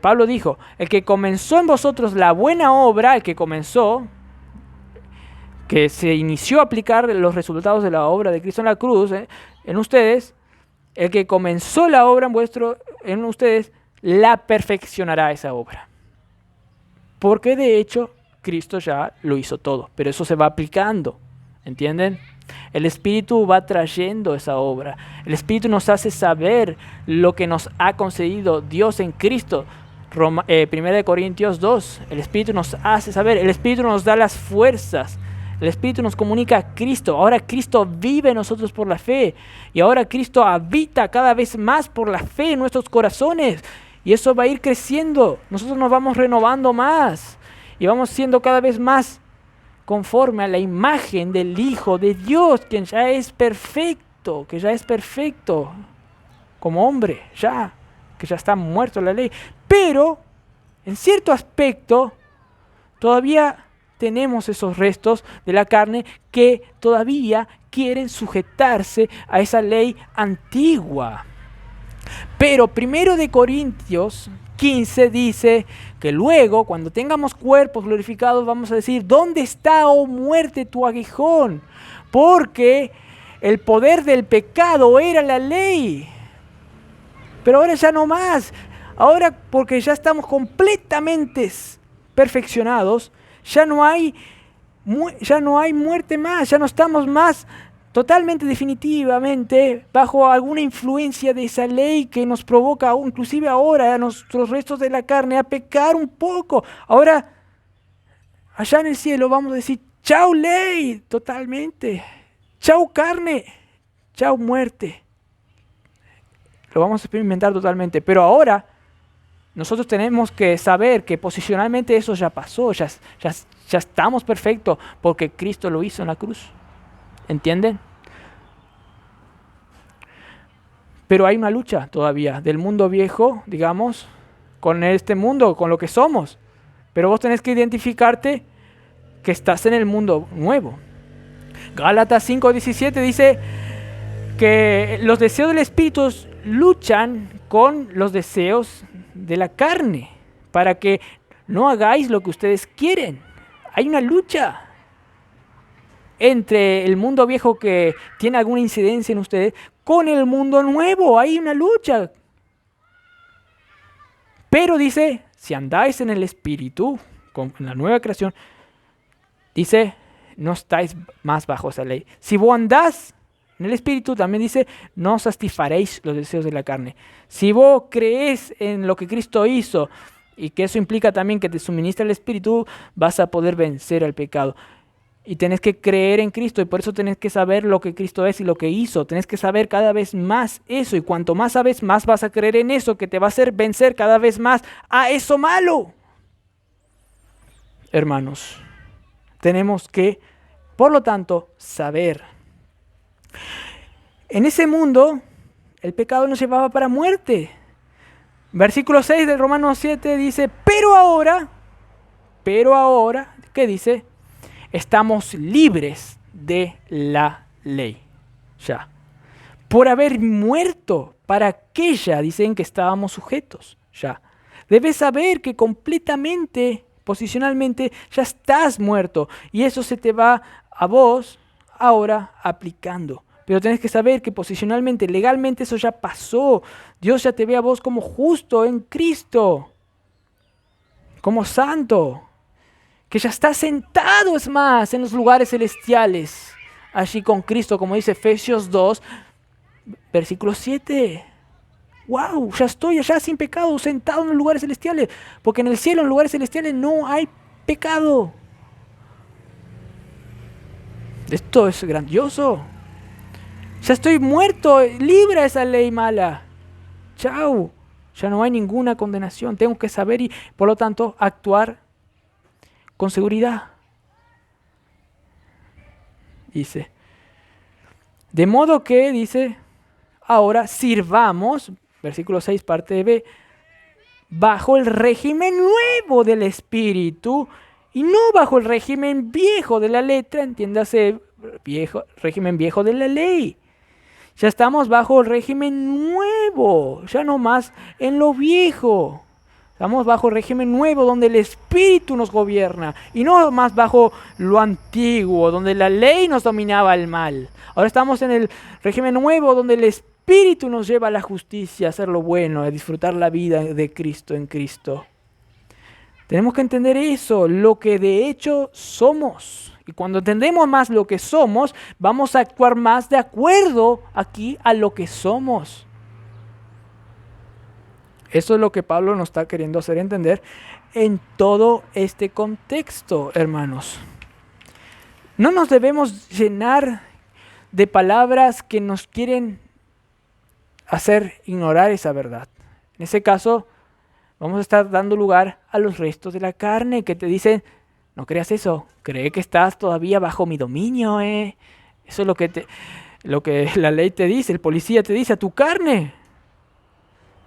Pablo dijo, el que comenzó en vosotros la buena obra, que se inició a aplicar los resultados de la obra de Cristo en la cruz, en ustedes, el que comenzó la obra en ustedes, la perfeccionará esa obra. Porque de hecho, Cristo ya lo hizo todo, pero eso se va aplicando, ¿entienden? El Espíritu va trayendo esa obra. El Espíritu nos hace saber lo que nos ha concedido Dios en Cristo. 1 Corintios 2, el Espíritu nos hace saber, el Espíritu nos da las fuerzas. El Espíritu nos comunica a Cristo. Ahora Cristo vive en nosotros por la fe. Y ahora Cristo habita cada vez más por la fe en nuestros corazones. Y eso va a ir creciendo. Nosotros nos vamos renovando más. Y vamos siendo cada vez más conforme a la imagen del Hijo de Dios, quien ya es perfecto. Que ya es perfecto como hombre, que ya está muerto la ley. Pero, en cierto aspecto, todavía tenemos esos restos de la carne que todavía quieren sujetarse a esa ley antigua. Pero 1 Corintios 15 dice que luego, cuando tengamos cuerpos glorificados, vamos a decir, ¿dónde está, oh muerte, tu aguijón? Porque el poder del pecado era la ley. Pero ahora ya no más. Ahora, porque ya estamos completamente perfeccionados, ya no hay muerte más, ya no estamos más totalmente definitivamente bajo alguna influencia de esa ley que nos provoca, inclusive ahora, a nuestros restos de la carne, a pecar un poco. Ahora, allá en el cielo vamos a decir, chao ley, totalmente, chao carne, chao muerte. Lo vamos a experimentar totalmente, pero ahora nosotros tenemos que saber que posicionalmente eso ya pasó, ya estamos perfectos porque Cristo lo hizo en la cruz. ¿Entienden? Pero hay una lucha todavía del mundo viejo, digamos, con este mundo, con lo que somos. Pero vos tenés que identificarte que estás en el mundo nuevo. Gálatas 5:17 dice que los deseos del Espíritu luchan con los deseos de la carne, para que no hagáis lo que ustedes quieren. Hay una lucha entre el mundo viejo que tiene alguna incidencia en ustedes con el mundo nuevo. Hay una lucha. Pero dice, si andáis en el Espíritu, con la nueva creación, dice, no estáis más bajo esa ley. Si vos andás en el Espíritu, también dice, no satisfaréis los deseos de la carne. Si vos creés en lo que Cristo hizo, y que eso implica también que te suministra el Espíritu, vas a poder vencer al pecado. Y tenés que creer en Cristo, y por eso tenés que saber lo que Cristo es y lo que hizo. Tenés que saber cada vez más eso, y cuanto más sabes, más vas a creer en eso, que te va a hacer vencer cada vez más a eso malo. Hermanos, tenemos que, por lo tanto, saber. En ese mundo, el pecado nos llevaba para muerte. Versículo 6 de Romanos 7 dice, pero ahora, ¿qué dice? Estamos libres de la ley. Ya. Por haber muerto para aquella, dicen que estábamos sujetos. Ya. Debes saber que completamente, posicionalmente, ya estás muerto. Y eso se te va a vos ahora aplicando. Pero tenés que saber que posicionalmente, legalmente eso ya pasó. Dios ya te ve a vos como justo en Cristo. Como santo. Que ya está sentado, es más, en los lugares celestiales. Allí con Cristo, como dice Efesios 2, versículo 7. wow, ya estoy allá sin pecado, sentado en los lugares celestiales, porque en el cielo, en los lugares celestiales, no hay pecado. Esto es grandioso. Ya estoy muerto, libra esa ley mala. Chao, ya no hay ninguna condenación. Tengo que saber y, por lo tanto, actuar con seguridad. Dice, de modo que, dice, ahora sirvamos, versículo 6, parte B, bajo el régimen nuevo del Espíritu y no bajo el régimen viejo de la letra, entiéndase, régimen viejo de la ley. Ya estamos bajo el régimen nuevo, ya no más en lo viejo. Estamos bajo el régimen nuevo donde el Espíritu nos gobierna y no más bajo lo antiguo, donde la ley nos dominaba el mal. Ahora estamos en el régimen nuevo donde el Espíritu nos lleva a la justicia, a hacer lo bueno, a disfrutar la vida de Cristo en Cristo. Tenemos que entender eso, lo que de hecho somos. Y cuando entendemos más lo que somos, vamos a actuar más de acuerdo aquí a lo que somos. Eso es lo que Pablo nos está queriendo hacer entender en todo este contexto, hermanos. No nos debemos llenar de palabras que nos quieren hacer ignorar esa verdad. En ese caso, vamos a estar dando lugar a los restos de la carne que te dicen, no creas eso, cree que estás todavía bajo mi dominio. Eso es lo que la ley te dice, el policía te dice a tu carne.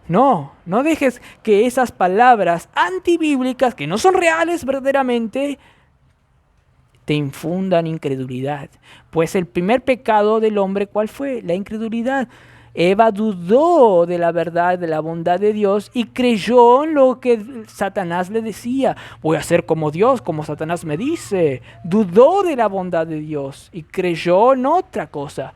No dejes que esas palabras antibíblicas, que no son reales verdaderamente, te infundan incredulidad. Pues el primer pecado del hombre, ¿cuál fue? La incredulidad. Eva dudó de la verdad, de la bondad de Dios y creyó en lo que Satanás le decía. Voy a ser como Dios, como Satanás me dice. Dudó de la bondad de Dios y creyó en otra cosa.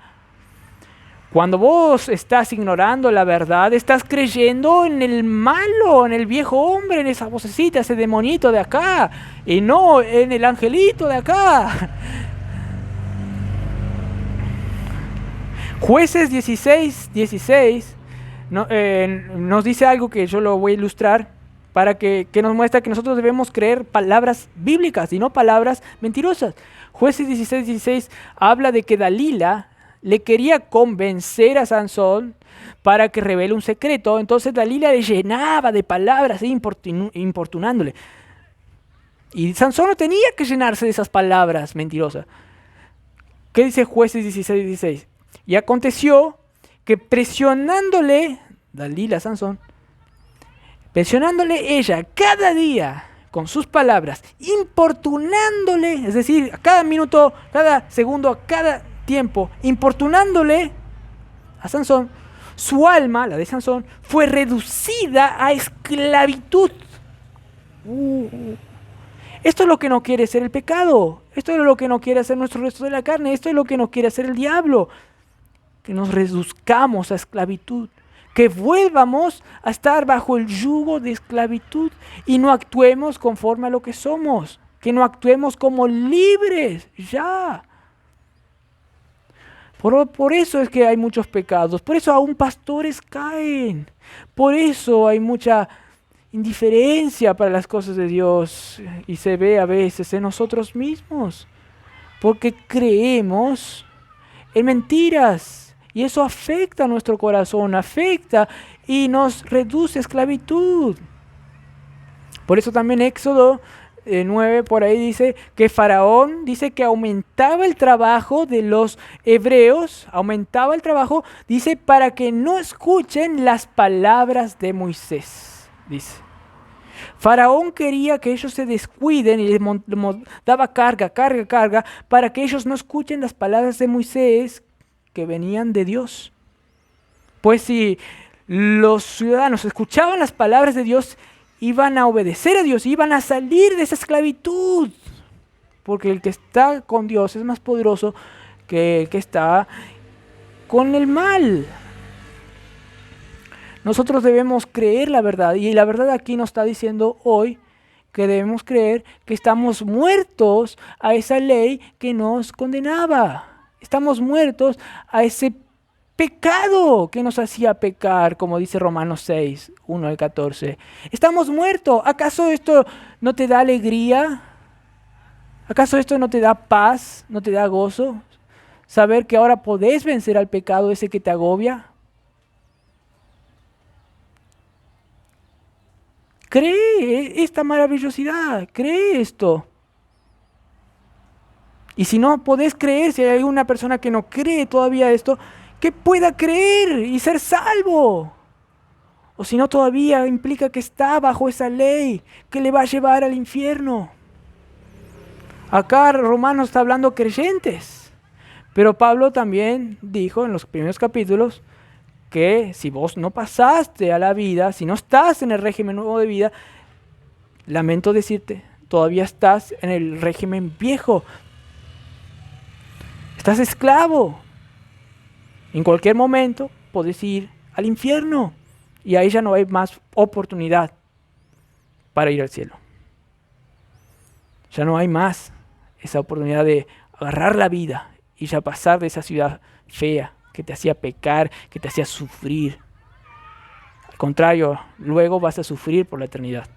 Cuando vos estás ignorando la verdad, estás creyendo en el malo, en el viejo hombre, en esa vocecita, ese demonito de acá, y no en el angelito de acá. Jueces 16 nos dice algo que yo lo voy a ilustrar para que nos muestra que nosotros debemos creer palabras bíblicas y no palabras mentirosas. Jueces 16 habla de que Dalila le quería convencer a Sansón para que revele un secreto. Entonces Dalila le llenaba de palabras importunándole. Y Sansón no tenía que llenarse de esas palabras mentirosas. ¿Qué dice Jueces 16? Y aconteció que presionándole, Dalila, Sansón, presionándole ella cada día con sus palabras, importunándole, es decir, a cada minuto, cada segundo, a cada tiempo, importunándole a Sansón, su alma, la de Sansón, fue reducida a esclavitud. Esto es lo que no quiere hacer el pecado, esto es lo que no quiere hacer nuestro resto de la carne, esto es lo que no quiere hacer el diablo. Que nos reduzcamos a esclavitud, que vuelvamos a estar bajo el yugo de esclavitud y no actuemos conforme a lo que somos, que no actuemos como libres ya. Por eso es que hay muchos pecados, por eso aún pastores caen, por eso hay mucha indiferencia para las cosas de Dios y se ve a veces en nosotros mismos, porque creemos en mentiras. Y eso afecta a nuestro corazón, afecta y nos reduce a esclavitud. Por eso también Éxodo 9 por ahí dice que Faraón dice que aumentaba el trabajo de los hebreos, aumentaba el trabajo, dice, para que no escuchen las palabras de Moisés, dice. Faraón quería que ellos se descuiden y les daba carga, para que ellos no escuchen las palabras de Moisés, que venían de Dios. Pues si los ciudadanos escuchaban las palabras de Dios, iban a obedecer a Dios, iban a salir de esa esclavitud. Porque el que está con Dios es más poderoso que el que está con el mal. Nosotros debemos creer la verdad, y la verdad aquí nos está diciendo hoy que debemos creer que estamos muertos a esa ley que nos condenaba. Estamos muertos a ese pecado que nos hacía pecar, como dice Romanos 6, 1 al 14. Estamos muertos. ¿Acaso esto no te da alegría? ¿Acaso esto no te da paz? ¿No te da gozo? Saber que ahora podés vencer al pecado ese que te agobia. Cree esta maravillosidad, cree esto. Y si no podés creer, si hay una persona que no cree todavía esto, que pueda creer y ser salvo. O si no, todavía implica que está bajo esa ley que le va a llevar al infierno. Acá Romanos está hablando creyentes, pero Pablo también dijo en los primeros capítulos que si vos no pasaste a la vida, si no estás en el régimen nuevo de vida, lamento decirte, todavía estás en el régimen viejo. Estás esclavo. En cualquier momento podés ir al infierno y ahí ya no hay más oportunidad para ir al cielo. Ya no hay más esa oportunidad de agarrar la vida y ya pasar de esa ciudad fea que te hacía pecar, que te hacía sufrir. Al contrario, luego vas a sufrir por la eternidad.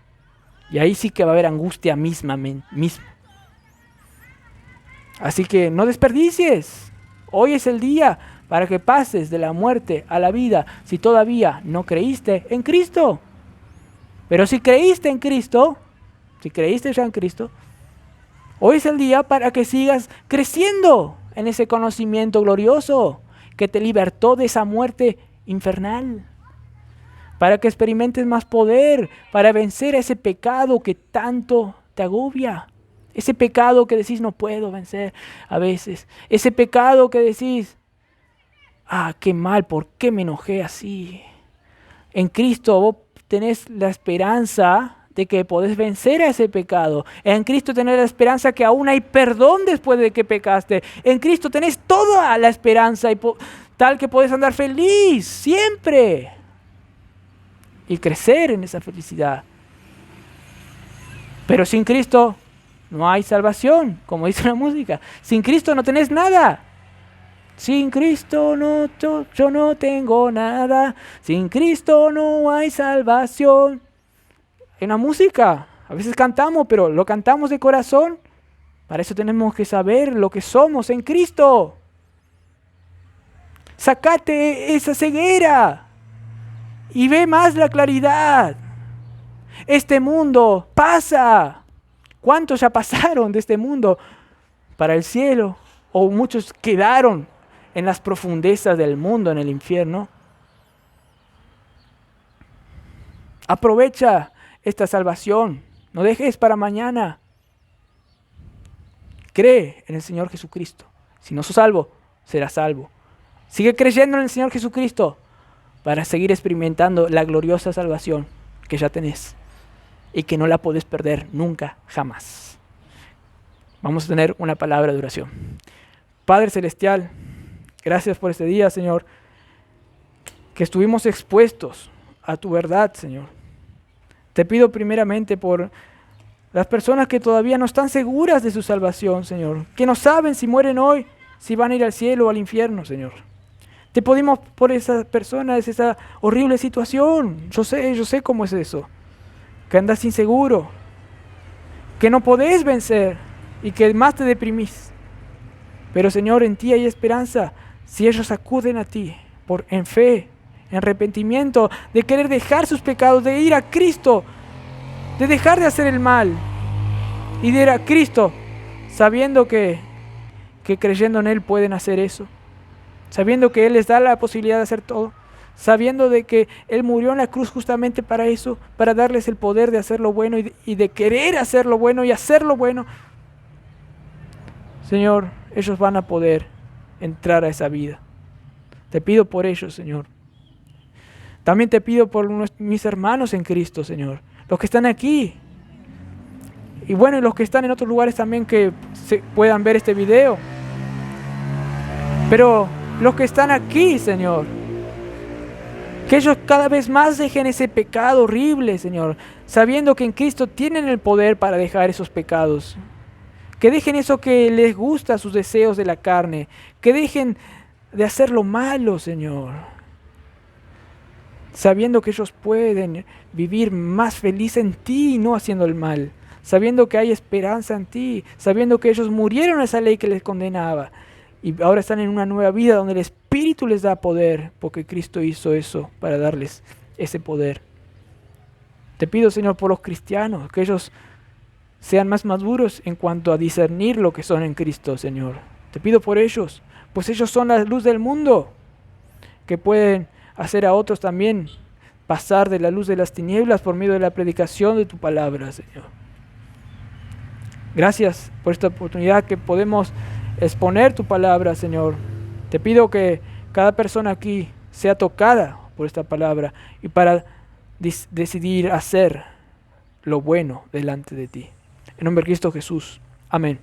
Y ahí sí que va a haber angustia misma. Así que no desperdicies. Hoy es el día para que pases de la muerte a la vida si todavía no creíste en Cristo. Pero si creíste en Cristo, si creíste ya en Cristo, hoy es el día para que sigas creciendo en ese conocimiento glorioso que te libertó de esa muerte infernal. Para que experimentes más poder, para vencer a ese pecado que tanto te agobia. Ese pecado que decís no puedo vencer a veces. Ese pecado que decís, qué mal, ¿por qué me enojé así? En Cristo vos tenés la esperanza de que podés vencer a ese pecado. En Cristo tenés la esperanza que aún hay perdón después de que pecaste. En Cristo tenés toda la esperanza y tal que podés andar feliz siempre. Y crecer en esa felicidad. Pero sin Cristo no hay salvación, como dice la música. Sin Cristo no tenés nada. Sin Cristo yo no tengo nada. Sin Cristo no hay salvación. En la música, a veces cantamos, pero lo cantamos de corazón. Para eso tenemos que saber lo que somos en Cristo. Sacate esa ceguera y ve más la claridad. Este mundo pasa. ¿Cuántos ya pasaron de este mundo para el cielo? O muchos quedaron en las profundezas del mundo, en el infierno. Aprovecha esta salvación. No dejes para mañana. Cree en el Señor Jesucristo. Si no sos salvo, serás salvo. Sigue creyendo en el Señor Jesucristo para seguir experimentando la gloriosa salvación que ya tenés y que no la podés perder nunca, jamás. Vamos a tener una palabra de oración. Padre Celestial, gracias por este día, Señor, que estuvimos expuestos a tu verdad, Señor. Te pido primeramente por las personas que todavía no están seguras de su salvación, Señor, que no saben si mueren hoy, si van a ir al cielo o al infierno, Señor. Te pedimos por esas personas, esa horrible situación. Yo sé cómo es eso. Que andas inseguro, que no podés vencer y que más te deprimís. Pero Señor, en ti hay esperanza si ellos acuden a ti en fe, en arrepentimiento, de querer dejar sus pecados, de ir a Cristo, de dejar de hacer el mal y de ir a Cristo, sabiendo que creyendo en Él pueden hacer eso, sabiendo que Él les da la posibilidad de hacer todo, sabiendo de que Él murió en la cruz justamente para eso, para darles el poder de hacer lo bueno y de querer hacer lo bueno y hacer lo bueno. Señor, ellos van a poder entrar a esa vida. Te pido por ellos, Señor. También te pido por mis hermanos en Cristo, Señor. Los que están aquí. Y bueno, y los que están en otros lugares también que puedan ver este video. Pero los que están aquí, Señor, que ellos cada vez más dejen ese pecado horrible, Señor, sabiendo que en Cristo tienen el poder para dejar esos pecados. Que dejen eso que les gusta, sus deseos de la carne. Que dejen de hacer lo malo, Señor, sabiendo que ellos pueden vivir más feliz en ti y no haciendo el mal, sabiendo que hay esperanza en ti, sabiendo que ellos murieron a esa ley que les condenaba y ahora están en una nueva vida donde el Espíritu les da poder, porque Cristo hizo eso para darles ese poder. Te pido, Señor, por los cristianos, que ellos sean más maduros en cuanto a discernir lo que son en Cristo, Señor. Te pido por ellos, pues ellos son la luz del mundo, que pueden hacer a otros también pasar de la luz de las tinieblas por medio de la predicación de tu palabra, Señor. Gracias por esta oportunidad que podemos exponer tu palabra, Señor. Te pido que cada persona aquí sea tocada por esta palabra y para decidir hacer lo bueno delante de ti. En nombre de Cristo Jesús. Amén.